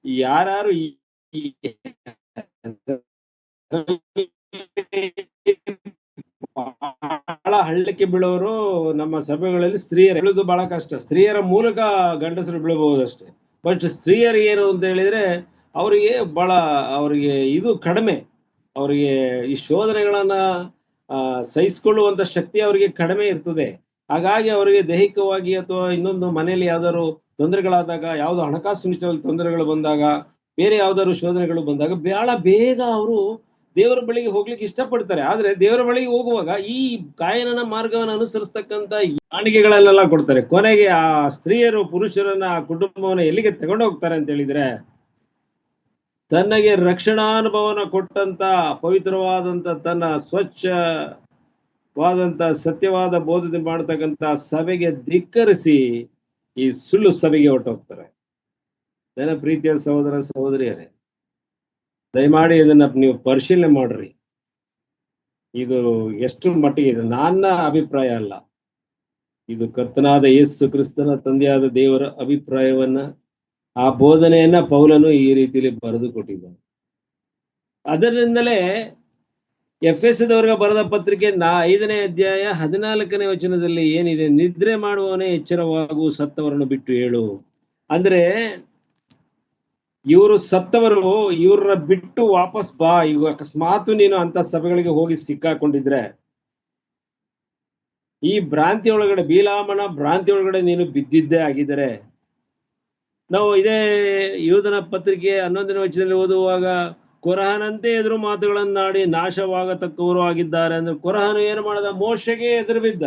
ಯಾರು ಬಹಳ ಹಳ್ಳಕ್ಕೆ ಬೀಳೋರು ನಮ್ಮ ಸಭೆಗಳಲ್ಲಿ ಸ್ತ್ರೀಯರು ಹೇಳುದು ಬಹಳ ಕಷ್ಟ. ಸ್ತ್ರೀಯರ ಮೂಲಕ ಗಂಡಸರು ಬೀಳಬಹುದಷ್ಟೇ. ಬಟ್ ಸ್ತ್ರೀಯರು ಏನು ಅಂತ ಹೇಳಿದ್ರೆ, ಅವರಿಗೆ ಇದು ಕಡಿಮೆ. ಅವರಿಗೆ ಈ ಶೋಧನೆಗಳನ್ನ ಸಹಿಸಿಕೊಳ್ಳುವಂತ ಶಕ್ತಿ ಅವರಿಗೆ ಕಡಿಮೆ ಇರ್ತದೆ. ಹಾಗಾಗಿ ಅವರಿಗೆ ದೈಹಿಕವಾಗಿ ಅಥವಾ ಇನ್ನೊಂದು ಮನೆಯಲ್ಲಿ ಯಾವ್ದಾದ್ರು ತೊಂದರೆಗಳಾದಾಗ, ಯಾವ್ದು ಹಣಕಾಸು ವಿಷಯದಲ್ಲಿ ತೊಂದರೆಗಳು ಬಂದಾಗ, ಬೇರೆ ಯಾವ್ದಾದ್ರು ಶೋಧನೆಗಳು ಬಂದಾಗ ಬಹಳ ಬೇಗ ಅವರು ದೇವರ ಬಳಿಗೆ ಹೋಗ್ಲಿಕ್ಕೆ ಇಷ್ಟಪಡ್ತಾರೆ. ಆದ್ರೆ ದೇವರ ಬಳಿಗೆ ಹೋಗುವಾಗ ಈ ಕಾಯನನ ಮಾರ್ಗವನ್ನು ಅನುಸರಿಸ್ತಕ್ಕಂಥ ಕಾಣಿಕೆಗಳನ್ನೆಲ್ಲ ಕೊಡ್ತಾರೆ. ಕೊನೆಗೆ ಆ ಸ್ತ್ರೀಯರು ಪುರುಷರನ್ನ, ಆ ಕುಟುಂಬವನ್ನ ಎಲ್ಲಿಗೆ ತಗೊಂಡು ಹೋಗ್ತಾರೆ ಅಂತ ಹೇಳಿದ್ರೆ, ತನಗೆ ರಕ್ಷಣಾನುಭವನ ಕೊಟ್ಟಂತ ಪವಿತ್ರವಾದಂತ, ತನ್ನ ಸ್ವಚ್ಛವಾದಂತ ಸತ್ಯವಾದ ಬೋಧನೆ ಮಾಡತಕ್ಕಂತ ಸಭೆಗೆ ಧಿಕ್ಕರಿಸಿ ಈ ಸುಳ್ಳು ಸಭೆಗೆ ಹೊರಟೋಗ್ತಾರೆ. ನನ್ನ ಪ್ರೀತಿಯ ಸಹೋದರ ಸಹೋದರಿಯರೇ, ದಯಮಾಡಿ ಇದನ್ನ ನೀವು ಪರಿಶೀಲನೆ ಮಾಡ್ರಿ. ಇದು ಎಷ್ಟು ಮಟ್ಟಿಗೆ ಇದೆ, ನನ್ನ ಅಭಿಪ್ರಾಯ ಅಲ್ಲ, ಇದು ಕರ್ತನಾದ ಯೇಸು ಕ್ರಿಸ್ತನ ತಂದೆಯಾದ ದೇವರ ಅಭಿಪ್ರಾಯವನ್ನ, ಆ ಬೋಧನೆಯನ್ನ ಪೌಲನು ಈ ರೀತಿಯಲ್ಲಿ ಬರೆದು ಕೊಟ್ಟಿದ್ದಾನೆ. ಅದರಿಂದಲೇ ಎಫೆಸದವರಿಗೆ ಬರೆದ ಪತ್ರಿಕೆ 5ನೇ ಅಧ್ಯಾಯ 14ನೇ ವಚನದಲ್ಲಿ ಏನಿದೆ, ನಿದ್ರೆ ಮಾಡುವವನೇ ಎಚ್ಚರವಾಗು, ಸತ್ತವರನ್ನು ಬಿಟ್ಟು ಹೇಳು. ಅಂದ್ರೆ ಇವರು ಸತ್ತವರು ಇವ್ರನ್ನ ಬಿಟ್ಟು ವಾಪಸ್ ಬಾ. ಈಗ ಅಕಸ್ಮಾತ್ ನೀನು ಅಂತ ಸಭೆಗಳಿಗೆ ಹೋಗಿ ಸಿಕ್ಕಾಕೊಂಡಿದ್ರೆ, ಈ ಭ್ರಾಂತಿ ಒಳಗಡೆ, ಬೀಲಾಮನ ಭ್ರಾಂತಿ ಒಳಗಡೆ ನೀನು ಬಿದ್ದಿದ್ದೇ ಆಗಿದರೆ, ನಾವು ಇದೇ ಯೂದನ ಪತ್ರಿಕೆ 11ನೇ ವಚನದಲ್ಲಿ ಓದುವಾಗ ಕೊರಹನಂತೆ ಎದುರು ಮಾತುಗಳನ್ನಾಡಿ ನಾಶವಾಗತಕ್ಕವರು ಆಗಿದ್ದಾರೆ ಅಂದ್ರೆ, ಕೊರಹನು ಏನು ಮಾಡದ? ಮೋಶೆಗೆ ಎದುರು ಬಿದ್ದ,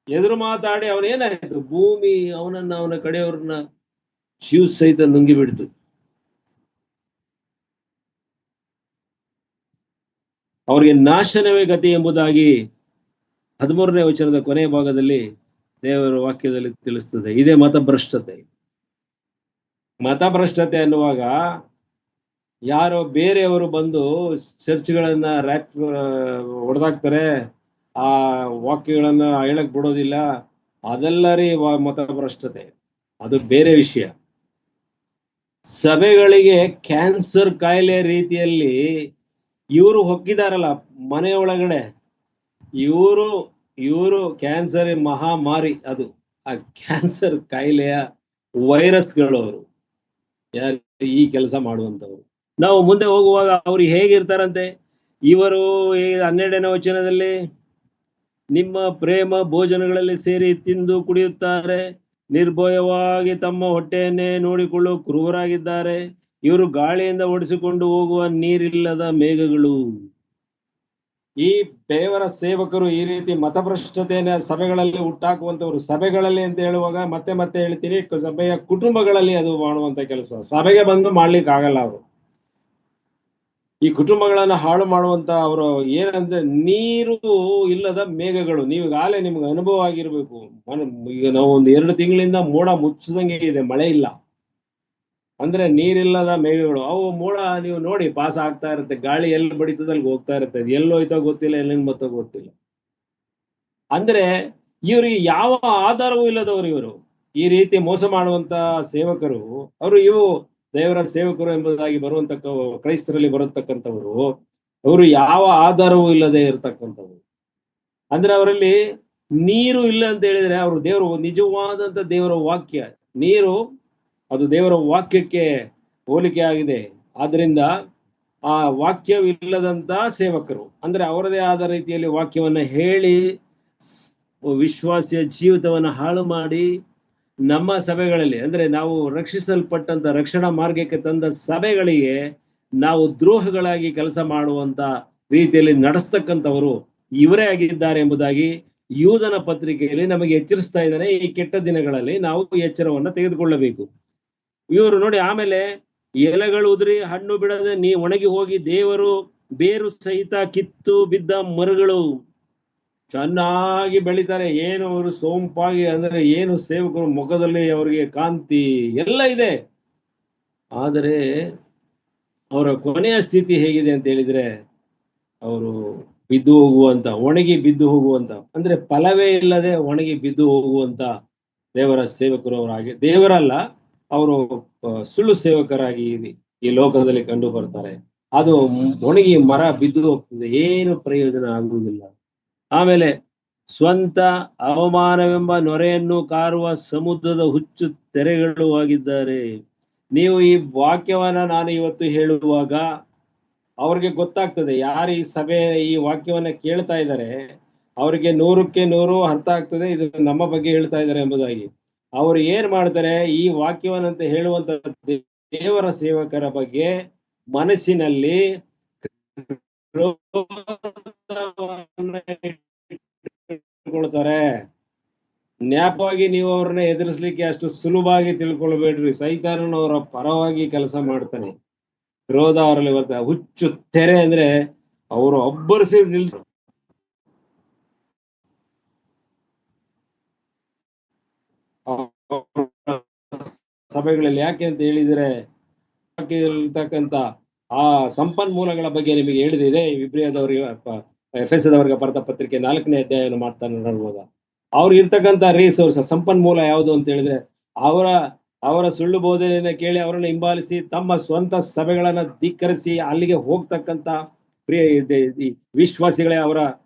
ಎದುರು ಮಾತಾಡಿ ಅವನೇನಾಯ್ತು? ಭೂಮಿ ಅವನ ಕಡೆಯವ್ರನ್ನ ಶಿವ ಸಹಿತ ನುಂಗಿ ಬಿಡ್ತು. ಅವರಿಗೆ ನಾಶನವೇ ಗತಿ ಎಂಬುದಾಗಿ 13ನೇ ವಚನದ ಕೊನೆಯ ಭಾಗದಲ್ಲಿ ದೇವರ ವಾಕ್ಯದಲ್ಲಿ ತಿಳಿಸ್ತದೆ. ಇದೇ ಮತಭ್ರಷ್ಟತೆ. ಮತಭ್ರಷ್ಟತೆ ಅನ್ನುವಾಗ ಯಾರೋ ಬೇರೆಯವರು ಬಂದು ಚರ್ಚ್ಗಳನ್ನ ಹೊಡೆದಾಕ್ತಾರೆ, ಆ ವಾಕ್ಯಗಳನ್ನ ಹೇಳಕ್ ಬಿಡೋದಿಲ್ಲ, ಅದೆಲ್ಲ ರೀ ಮತಭ್ರಷ್ಟತೆ. ಅದು ಬೇರೆ ವಿಷಯ. ಸಭೆಗಳಿಗೆ ಕ್ಯಾನ್ಸರ್ ಕಾಯಿಲೆ ರೀತಿಯಲ್ಲಿ ಇವರು ಹೊಕ್ಕಿದಾರಲ್ಲ ಮನೆಯೊಳಗಡೆ, ಇವರು ಕ್ಯಾನ್ಸರ್ ಮಹಾಮಾರಿ. ಅದು ಆ ಕ್ಯಾನ್ಸರ್ ಕಾಯಿಲೆಯ ವೈರಸ್ಗಳು ಅವರು, ಯಾರು ಈ ಕೆಲಸ ಮಾಡುವಂತವ್ರು. ನಾವು ಮುಂದೆ ಹೋಗುವಾಗ ಅವ್ರು ಹೇಗಿರ್ತಾರಂತೆ? ಇವರು 12ನೇ ವಚನದಲ್ಲಿ ನಿಮ್ಮ ಪ್ರೇಮ ಭೋಜನಗಳಲ್ಲಿ ಸೇರಿ ತಿಂದು ಕುಡಿಯುತ್ತಾರೆ, ನಿರ್ಭಯವಾಗಿ ತಮ್ಮ ಹೊಟ್ಟೆಯನ್ನೇ ನೋಡಿಕೊಳ್ಳುವ ಕ್ರೂರರಾಗಿದ್ದಾರೆ, ಇವರು ಗಾಳಿಯಿಂದ ಓಡಿಸಿಕೊಂಡು ಹೋಗುವ ನೀರಿಲ್ಲದ ಮೇಘಗಳು. ಈ ದೇವರ ಸೇವಕರು ಈ ರೀತಿ ಮತಭ್ರಷ್ಟತೆಯ ಸಭೆಗಳಲ್ಲಿ ಹುಟ್ಟಾಕುವಂತವ್ರು. ಸಭೆಗಳಲ್ಲಿ ಅಂತ ಹೇಳುವಾಗ ಮತ್ತೆ ಮತ್ತೆ ಹೇಳ್ತೀನಿ, ಸಭೆಯ ಕುಟುಂಬಗಳಲ್ಲಿ ಅದು ಮಾಡುವಂತ ಕೆಲಸ. ಸಭೆಗೆ ಬಂದು ಮಾಡ್ಲಿಕ್ಕೆ ಆಗಲ್ಲ ಅವರು. ಈ ಕುಟುಂಬಗಳನ್ನ ಹಾಳು ಮಾಡುವಂತ ಅವರು ಏನಂದ್ರೆ, ನೀರು ಇಲ್ಲದ ಮೇಘಗಳು. ನೀವು ಈಗಾಗಲೇ ನಿಮ್ಗೆ ಅನುಭವ ಆಗಿರ್ಬೇಕು. ಈಗ ನಾವು ಒಂದು 2 ತಿಂಗಳಿಂದ ಮೋಡ ಮುಚ್ಚದಂಗೆ ಇದೆ, ಮಳೆ ಇಲ್ಲ. ಅಂದ್ರೆ ನೀರಿಲ್ಲದ ಮೇಘಗಳು. ಅವು ಮೋಡ ನೀವು ನೋಡಿ ಪಾಸ್ ಆಗ್ತಾ ಇರುತ್ತೆ, ಗಾಳಿ ಎಲ್ಲಿ ಬಡಿತದಲ್ಲಿ ಹೋಗ್ತಾ ಇರುತ್ತೆ, ಎಲ್ಲೋಯ್ತೋ ಗೊತ್ತಿಲ್ಲ, ಎಲ್ಲಿಂದ ಬತ್ತೋ ಗೊತ್ತಿಲ್ಲ. ಅಂದ್ರೆ ಇವರಿಗೆ ಯಾವ ಆಧಾರವೂ ಇಲ್ಲದವರು ಇವರು. ಈ ರೀತಿ ಮೋಸ ಮಾಡುವಂತ ಸೇವಕರು ಇವು ದೇವರ ಸೇವಕರು ಎಂಬುದಾಗಿ ಬರುವಂತ ಕ್ರೈಸ್ತರಲ್ಲಿ ಬರತಕ್ಕಂಥವರು, ಅವರು ಯಾವ ಆಧಾರವೂ ಇಲ್ಲದೆ ಇರತಕ್ಕಂಥವ್ರು. ಅಂದ್ರೆ ಅವರಲ್ಲಿ ನೀರು ಇಲ್ಲ ಅಂತ ಹೇಳಿದ್ರೆ, ಅವರು ದೇವರು ನಿಜವಾದಂತ ದೇವರ ವಾಕ್ಯ, ನೀರು ಅದು ದೇವರ ವಾಕ್ಯಕ್ಕೆ ಹೋಲಿಕೆ ಆಗಿದೆ. ಆದ್ರಿಂದ ಆ ವಾಕ್ಯವಿಲ್ಲದಂತ ಸೇವಕರು ಅಂದ್ರೆ ಅವರದೇ ಆದ ರೀತಿಯಲ್ಲಿ ವಾಕ್ಯವನ್ನ ಹೇಳಿ ವಿಶ್ವಾಸಿಯ ಜೀವಿತವನ್ನ ಹಾಳು ಮಾಡಿ, ನಮ್ಮ ಸಭೆಗಳಲ್ಲಿ ಅಂದ್ರೆ ನಾವು ರಕ್ಷಿಸಲ್ಪಟ್ಟಂತ ರಕ್ಷಣಾ ಮಾರ್ಗಕ್ಕೆ ತಂದ ಸಭೆಗಳಿಗೆ ನಾವು ದ್ರೋಹಗಳಾಗಿ ಕೆಲಸ ಮಾಡುವಂತ ರೀತಿಯಲ್ಲಿ ನಡೆಸ್ತಕ್ಕಂಥವರು ಇವರೇ ಆಗಿದ್ದಾರೆ ಎಂಬುದಾಗಿ ಯೂದನ ಪತ್ರಿಕೆಯಲ್ಲಿ ನಮಗೆ ಎಚ್ಚರಿಸ್ತಾ ಇದ್ದಾನೆ. ಈ ಕೆಟ್ಟ ದಿನಗಳಲ್ಲಿ ನಾವು ಎಚ್ಚರವನ್ನ ತೆಗೆದುಕೊಳ್ಳಬೇಕು. ಇವರು ನೋಡಿ, ಆಮೇಲೆ ಎಲೆಗಳು ಉದುರಿ ಹಣ್ಣು ಬಿಡದೆ ನೀ ಒಣಗಿ ಹೋಗಿ ದೇವರು ಬೇರು ಸಹಿತ ಕಿತ್ತು ಬಿದ್ದ ಮರಗಳು ಚೆನ್ನಾಗಿ ಬೆಳಿತಾರೆ. ಏನು ಅವರು ಸೋಂಪಾಗಿ, ಅಂದ್ರೆ ಏನು ಸೇವಕರು ಮುಖದಲ್ಲಿ ಅವರಿಗೆ ಕಾಂತಿ ಎಲ್ಲ ಇದೆ, ಆದರೆ ಅವರ ಕೊನೆಯ ಸ್ಥಿತಿ ಹೇಗಿದೆ ಅಂತ ಹೇಳಿದ್ರೆ, ಅವರು ಬಿದ್ದು ಹೋಗುವಂತ, ಒಣಗಿ ಬಿದ್ದು ಹೋಗುವಂತ, ಅಂದ್ರೆ ಫಲವೇ ಇಲ್ಲದೆ ಒಣಗಿ ಬಿದ್ದು ಹೋಗುವಂತ ದೇವರ ಸೇವಕರು ಅವರಾಗಿ, ದೇವರಲ್ಲ ಅವರು ಸುಳ್ಳು ಸೇವಕರಾಗಿ ಈ ಲೋಕದಲ್ಲಿ ಕಂಡು ಬರ್ತಾರೆ. ಅದು ಒಣಗಿ ಮರ ಬಿದ್ದು ಹೋಗ್ತದೆ, ಏನು ಪ್ರಯೋಜನ ಆಗುವುದಿಲ್ಲ. ಆಮೇಲೆ ಸ್ವಂತ ಅವಮಾನವೆಂಬ ನೊರೆಯನ್ನು ಕಾರುವ ಸಮುದ್ರದ ಹುಚ್ಚು ತೆರೆಗಳು ಆಗಿದ್ದಾರೆ. ನೀವು ಈ ವಾಕ್ಯವನ್ನ ನಾನು ಇವತ್ತು ಹೇಳುವಾಗ ಅವ್ರಿಗೆ ಗೊತ್ತಾಗ್ತದೆ, ಯಾರು ಈ ಸಭೆ ಈ ವಾಕ್ಯವನ್ನ ಕೇಳ್ತಾ ಇದ್ದಾರೆ ಅವರಿಗೆ 100ಕ್ಕೆ 100 ಅರ್ಥ ಆಗ್ತದೆ, ಇದು ನಮ್ಮ ಬಗ್ಗೆ ಹೇಳ್ತಾ ಇದ್ದಾರೆ ಎಂಬುದಾಗಿ. ಅವರು ಏನ್ ಮಾಡ್ತಾರೆ, ಈ ವಾಕ್ಯವನ್ನಂತ ಹೇಳುವಂತ ದೇವರ ಸೇವಕರ ಬಗ್ಗೆ ಮನಸ್ಸಿನಲ್ಲಿ ಜ್ಞಾಪವಾಗಿ ನೀವು ಅವ್ರನ್ನ ಎದುರಿಸ್ಲಿಕ್ಕೆ ಅಷ್ಟು ಸುಲಭವಾಗಿ ತಿಳ್ಕೊಳ್ಬೇಡ್ರಿ. ಸೈತಾನನು ಅವರ ಪರವಾಗಿ ಕೆಲಸ ಮಾಡ್ತಾನೆ. ಕ್ರೋಧ ಅವರಲ್ಲಿ ಬರ್ತದೆ. ಹುಚ್ಚು ತೆರೆ ಅಂದ್ರೆ ಅವರು ಒಬ್ಬರಿಸಿ ನಿಲ್ತಾರೆ. ಸಭೆಗಳಲ್ಲಿ ಯಾಕೆ ಅಂತ ಹೇಳಿದ್ರೆ, ಇರ್ತಕ್ಕಂತ ಆ ಸಂಪನ್ಮೂಲಗಳ ಬಗ್ಗೆ ನಿಮಗೆ ಹೇಳಿದೆ. ಇಬ್ರಿಯದವರಿಗೆ ಎಫೆಸದವರಿಗೆ ಬರೆದ ಪತ್ರಿಕೆ 4ನೇ ಅಧ್ಯಾಯವನ್ನು ಮಾಡ್ತಾನೆ ನೋಡ್ಬೋದ. ಅವ್ರಿಗೆ ಇರ್ತಕ್ಕಂಥ ರಿಸೋರ್ಸ್ ಸಂಪನ್ಮೂಲ ಯಾವುದು ಅಂತ ಹೇಳಿದ್ರೆ, ಅವರ ಸುಳ್ಳು ಬೋಧನೆಯನ್ನ ಕೇಳಿ ಅವರನ್ನು ಹಿಂಬಾಲಿಸಿ ತಮ್ಮ ಸ್ವಂತ ಸಭೆಗಳನ್ನ ಧಿಕ್ಕರಿಸಿ ಅಲ್ಲಿಗೆ ಹೋಗ್ತಕ್ಕಂಥ ವಿಶ್ವಾಸಿಗಳೇ ಅವರ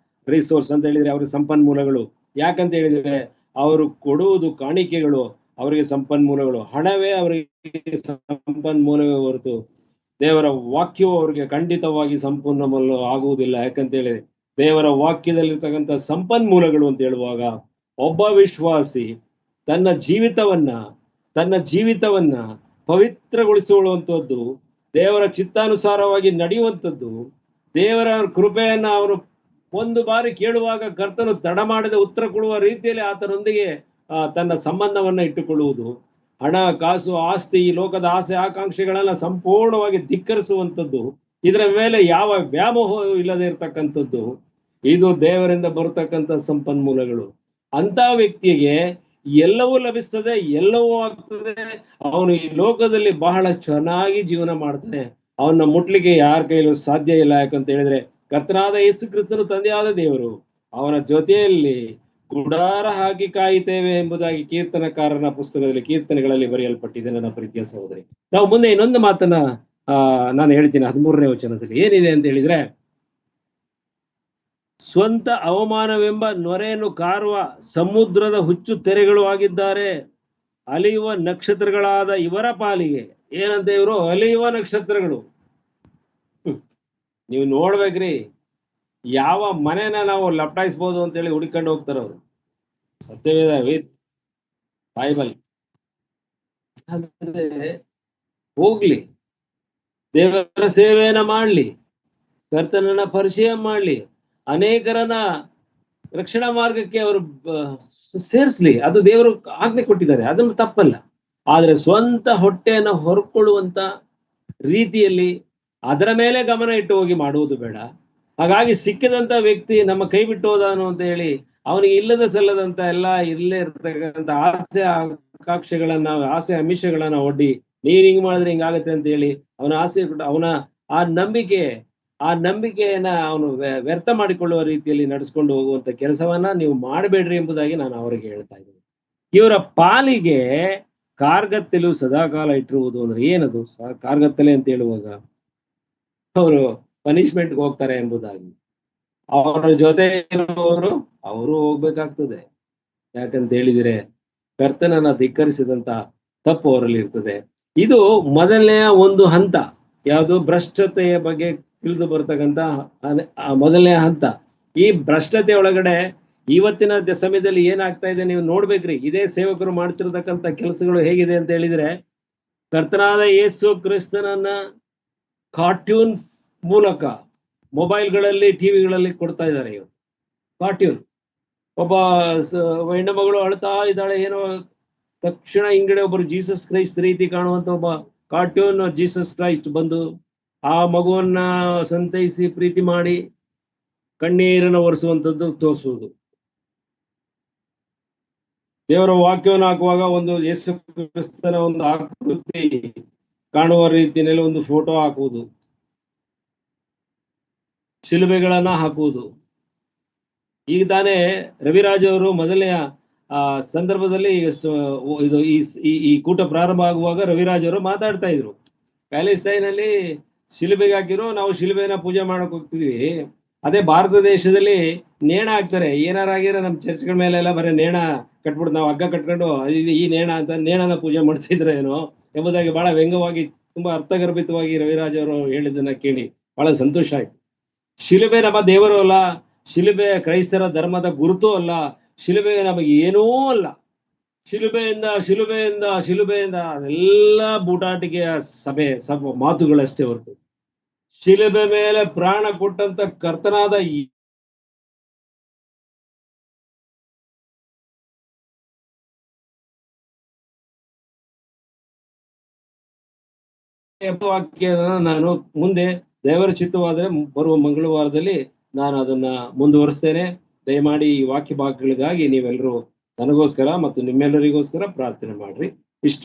ರಿಸೋರ್ಸ್ ಅಂತ ಹೇಳಿದ್ರೆ, ಅವ್ರ ಸಂಪನ್ಮೂಲಗಳು. ಯಾಕಂತ ಹೇಳಿದ್ರೆ ಅವರು ಕೊಡುವುದು ಕಾಣಿಕೆಗಳು, ಅವರಿಗೆ ಸಂಪನ್ಮೂಲಗಳು. ಹಣವೇ ಅವರಿಗೆ ಸಂಪನ್ಮೂಲವೇ ಹೊರತು ದೇವರ ವಾಕ್ಯವು ಅವರಿಗೆ ಖಂಡಿತವಾಗಿ ಸಂಪೂರ್ಣ ಆಗುವುದಿಲ್ಲ. ಯಾಕಂತೇಳಿ ದೇವರ ವಾಕ್ಯದಲ್ಲಿರ್ತಕ್ಕಂಥ ಸಂಪನ್ಮೂಲಗಳು ಅಂತ ಹೇಳುವಾಗ ಒಬ್ಬ ವಿಶ್ವಾಸಿ ತನ್ನ ಜೀವಿತವನ್ನ ಪವಿತ್ರಗೊಳಿಸಿಕೊಳ್ಳುವಂಥದ್ದು, ದೇವರ ಚಿತ್ತಾನುಸಾರವಾಗಿ ನಡೆಯುವಂಥದ್ದು, ದೇವರ ಕೃಪೆಯನ್ನ ಅವನು ಒಂದು ಬಾರಿ ಕೇಳುವಾಗ ಕರ್ತನು ತಡ ಮಾಡದೆ ಉತ್ತರ ಕೊಡುವ ರೀತಿಯಲ್ಲಿ ಆತನೊಂದಿಗೆ ತನ್ನ ಸಂಬಂಧವನ್ನ ಇಟ್ಟುಕೊಳ್ಳುವುದು, ಹಣ ಕಾಸು ಆಸ್ತಿ ಈ ಲೋಕದ ಆಸೆ ಆಕಾಂಕ್ಷೆಗಳನ್ನ ಸಂಪೂರ್ಣವಾಗಿ ಧಿಕ್ಕರಿಸುವಂಥದ್ದು, ಇದರ ಮೇಲೆ ಯಾವ ವ್ಯಾಮೋಹವೂ ಇಲ್ಲದೆ ಇರತಕ್ಕಂಥದ್ದು, ಇದು ದೇವರಿಂದ ಬರತಕ್ಕಂಥ ಸಂಪನ್ಮೂಲಗಳು. ಅಂತ ವ್ಯಕ್ತಿಗೆ ಎಲ್ಲವೂ ಲಭಿಸ್ತದೆ, ಎಲ್ಲವೂ ಆಗ್ತದೆ. ಅವನು ಈ ಲೋಕದಲ್ಲಿ ಬಹಳ ಚೆನ್ನಾಗಿ ಜೀವನ ಮಾಡ್ತಾನೆ. ಅವನ್ನ ಮುಟ್ಲಿಕ್ಕೆ ಯಾರ ಕೈಲೂ ಸಾಧ್ಯ ಇಲ್ಲ. ಯಾಕಂತ ಹೇಳಿದ್ರೆ ಕರ್ತನಾದ ಯೇಸು ಕ್ರಿಸ್ತನು ತಂದೆಯಾದ ದೇವರು ಅವನ ಜೊತೆಯಲ್ಲಿ ಗುಡಾರ ಹಾಕಿ ಕಾಯುತ್ತೇವೆ ಎಂಬುದಾಗಿ ಕೀರ್ತನಕಾರನ ಪುಸ್ತಕದಲ್ಲಿ ಕೀರ್ತನೆಗಳಲ್ಲಿ ಬರೆಯಲ್ಪಟ್ಟಿದೆ. ನನ್ನ ಪ್ರೀತಿಯ ಸಹೋದರಿ, ನಾವು ಮುಂದೆ ಇನ್ನೊಂದು ಮಾತನ್ನ ನಾನು ಹೇಳ್ತೀನಿ 13ನೇ ವಚನದಲ್ಲಿ ಏನಿದೆ ಅಂತ ಹೇಳಿದ್ರೆ, ಸ್ವಂತ ಅವಮಾನವೆಂಬ ನೊರೆಯನ್ನು ಕಾರುವ ಸಮುದ್ರದ ಹುಚ್ಚು ತೆರೆಗಳು ಆಗಿದ್ದಾರೆ. ಅಲಿಯುವ ನಕ್ಷತ್ರಗಳಾದ ಇವರ ಪಾಲಿಗೆ ಏನಂತ ಇವರು ಅಲಿಯುವ ನಕ್ಷತ್ರಗಳು. ನೀವು ನೋಡ್ಬೇಕ್ರಿ, ಯಾವ ಮನೆನ ನಾವು ಲಪ್ಟಾಯಿಸ್ಬೋದು ಅಂತೇಳಿ ಹುಡುಕೊಂಡು ಹೋಗ್ತಾರ ಅವರು. ಸತ್ಯವೇದ ವಿತ್ ಬೈಬಲ್. ಹೋಗ್ಲಿ, ದೇವರ ಸೇವೆಯನ್ನ ಮಾಡ್ಲಿ, ಕರ್ತನನ್ನ ಪರಿಚಯ ಮಾಡ್ಲಿ, ಅನೇಕರನ್ನ ರಕ್ಷಣಾ ಮಾರ್ಗಕ್ಕೆ ಅವರು ಸೇರಿಸ್ಲಿ, ಅದು ದೇವರು ಆಜ್ಞೆ ಕೊಟ್ಟಿದ್ದಾರೆ, ಅದನ್ನು ತಪ್ಪಲ್ಲ. ಆದ್ರೆ ಸ್ವಂತ ಹೊಟ್ಟೆಯನ್ನ ಹೊರ್ಕೊಳ್ಳುವಂತ ರೀತಿಯಲ್ಲಿ ಅದರ ಮೇಲೆ ಗಮನ ಇಟ್ಟು ಹೋಗಿ ಮಾಡುವುದು ಬೇಡ. ಹಾಗಾಗಿ ಸಿಕ್ಕಿದಂತ ವ್ಯಕ್ತಿ ನಮ್ಮ ಕೈ ಬಿಟ್ಟು ಹೋದಾನು ಅಂತ ಹೇಳಿ ಅವನಿಗೆ ಇಲ್ಲದ ಸಲ್ಲದಂತ ಇಲ್ಲೇ ಇರ್ತಕ್ಕಂಥ ಆಸೆ ಆಕಾಂಕ್ಷೆಗಳನ್ನ, ಆಸೆ ಅಮಿಷಗಳನ್ನ ಒಡ್ಡಿ ನೀನ್ ಹಿಂಗ್ ಮಾಡಿದ್ರೆ ಹಿಂಗಾಗತ್ತೆ ಅಂತ ಹೇಳಿ ಅವನ ಆಸೆ ಅವನ ಆ ನಂಬಿಕೆಯನ್ನ ಅವನು ವ್ಯರ್ಥ ಮಾಡಿಕೊಳ್ಳುವ ರೀತಿಯಲ್ಲಿ ನಡೆಸ್ಕೊಂಡು ಹೋಗುವಂತ ಕೆಲಸವನ್ನ ನೀವು ಮಾಡಬೇಡ್ರಿ ಎಂಬುದಾಗಿ ನಾನು ಅವರಿಗೆ ಹೇಳ್ತಾ ಇದ್ದೀನಿ. ಇವರ ಪಾಲಿಗೆ ಕಾರ್ಗತ್ತಲು ಸದಾಕಾಲ ಇಟ್ಟಿರುವುದು ಅಂದ್ರೆ ಏನದು? ಕಾರ್ಗತ್ತಲೆ ಅಂತ ಹೇಳುವಾಗ ಅವರು ಪನಿಷ್ಮೆಂಟ್ಗೆ ಹೋಗ್ತಾರೆ ಎಂಬುದಾಗಿ. ಅವರ ಜೊತೆ ಇರುವವರು ಅವರು ಹೋಗ್ಬೇಕಾಗ್ತದೆ. ಯಾಕಂತ ಹೇಳಿದ್ರೆ ಕರ್ತನನ್ನ ಧಿಕ್ಕರಿಸಿದಂತ ತಪ್ಪು ಅವರಲ್ಲಿ ಇರ್ತದೆ. ಇದು ಮೊದಲನೆಯ ಒಂದು ಹಂತ. ಯಾವುದು? ಭ್ರಷ್ಟತೆಯ ಬಗ್ಗೆ ತಿಳಿದು ಬರ್ತಕ್ಕಂಥ ಮೊದಲನೇ ಹಂತ. ಈ ಭ್ರಷ್ಟತೆ ಒಳಗಡೆ ಇವತ್ತಿನ ಸಮಯದಲ್ಲಿ ಏನಾಗ್ತಾ ಇದೆ ನೀವು ನೋಡ್ಬೇಕ್ರಿ. ಇದೇ ಸೇವಕರು ಮಾಡ್ತಿರ್ತಕ್ಕಂಥ ಕೆಲಸಗಳು ಹೇಗಿದೆ ಅಂತ ಹೇಳಿದ್ರೆ, ಕರ್ತನಾದ ಯೇಸು ಕ್ರಿಸ್ತನನ್ನ ಕಾರ್ಟೂನ್ ಮೂಲಕ ಮೊಬೈಲ್ಗಳಲ್ಲಿ ಟಿವಿಗಳಲ್ಲಿ ಕೊಡ್ತಾ ಇದ್ದಾರೆ. ಇವರು ಕಾರ್ಟೂನ್, ಒಬ್ಬ ಹೆಣ್ಣು ಮಗಳು ಅಳ್ತಾ ಇದ್ದಾಳೆ, ಏನೋ ತಕ್ಷಣ ಹಿಂಗಡೆ ಒಬ್ಬರು ಜೀಸಸ್ ಕ್ರೈಸ್ಟ್ ರೀತಿ ಕಾಣುವಂತ ಒಬ್ಬ ಕಾರ್ಟೂನ್ ಜೀಸಸ್ ಕ್ರೈಸ್ಟ್ ಬಂದು ಆ ಮಗುವನ್ನ ಸಂತೈಸಿ ಪ್ರೀತಿ ಮಾಡಿ ಕಣ್ಣೀರನ್ನು ಒರೆಸುವಂಥದ್ದು ತೋರಿಸುವುದು. ದೇವರ ವಾಕ್ಯವನ್ನು ಹಾಕುವಾಗ ಒಂದು ಯೇಸು ಕ್ರಿಸ್ತನ ಒಂದು ಆಕೃತಿ ಕಾಣುವ ರೀತಿಯಲ್ಲಿ ಒಂದು ಫೋಟೋ ಹಾಕುವುದು, ಶಿಲುಬೆಗಳನ್ನ ಹಾಕುವುದು. ಈಗ ತಾನೇ ರವಿರಾಜ್ ಅವರು ಮೊದಲನೆಯ ಸಂದರ್ಭದಲ್ಲಿ ಇದು ಈ ಕೂಟ ಪ್ರಾರಂಭ ಆಗುವಾಗ ರವಿರಾಜ್ ಅವರು ಮಾತಾಡ್ತಾ ಇದ್ರು, ಪ್ಯಾಲೆಸ್ಟೈನಲ್ಲಿ ಶಿಲುಬೆಗೆ ಹಾಕಿರೋ ನಾವು ಶಿಲುಬೆನ ಪೂಜೆ ಮಾಡಕ್ ಹೋಗ್ತಿದ್ವಿ. ಅದೇ ಭಾರತ ದೇಶದಲ್ಲಿ ನೇಣ ಹಾಕ್ತಾರೆ. ಏನಾರಾಗಿರೋ ನಮ್ಮ ಚರ್ಚ್ಗಳ ಮೇಲೆಲ್ಲ ಬರೀ ನೇಣ ಕಟ್ಬಿಟ್ಟು ನಾವು ಹಗ್ಗ ಕಟ್ಕೊಂಡು ಈ ನೇಣ ಅಂತ ನೇಣನ ಪೂಜೆ ಮಾಡ್ತಿದ್ರೆ ಏನೋ ಎಂಬುದಾಗಿ ಬಹಳ ವ್ಯಂಗ್ಯವಾಗಿ ತುಂಬಾ ಅರ್ಥಗರ್ಭಿತವಾಗಿ ರವಿರಾಜ್ ಅವರು ಹೇಳಿದ್ದನ್ನ ಕೇಳಿ ಬಹಳ ಸಂತೋಷ ಆಯ್ತು. ಶಿಲುಬೆ ನಮ್ಮ ದೇವರು ಅಲ್ಲ, ಶಿಲುಬೆ ಕ್ರೈಸ್ತರ ಧರ್ಮದ ಗುರುತು ಅಲ್ಲ, ಶಿಲುಬೆ ನಮಗೆ ಏನೂ ಅಲ್ಲ. ಶಿಲುಬೆಯಿಂದ ಅದೆಲ್ಲ ಬೂಟಾಟಿಕೆಯ ಸಭೆ ಮಾತುಗಳಷ್ಟೇ ಹೊರತು ಶಿಲುಬೆ ಮೇಲೆ ಪ್ರಾಣ ಕೊಟ್ಟಂತ ಕರ್ತನಾದ ವಾಕ್ಯ ನಾನು ಮುಂದೆ ದೇವರ ಚಿತ್ತವಾದರೆ ಬರುವ ಮಂಗಳವಾರದಲ್ಲಿ ನಾನು ಅದನ್ನ ಮುಂದುವರಿಸ್ತೇನೆ. ದಯಮಾಡಿ ಈ ವಾಕ್ಯ ಭಾಗಗಳಿಗಾಗಿ ನೀವೆಲ್ಲರೂ ನನಗೋಸ್ಕರ ಮತ್ತು ನಿಮ್ಮೆಲ್ಲರಿಗೋಸ್ಕರ ಪ್ರಾರ್ಥನೆ ಮಾಡ್ರಿ.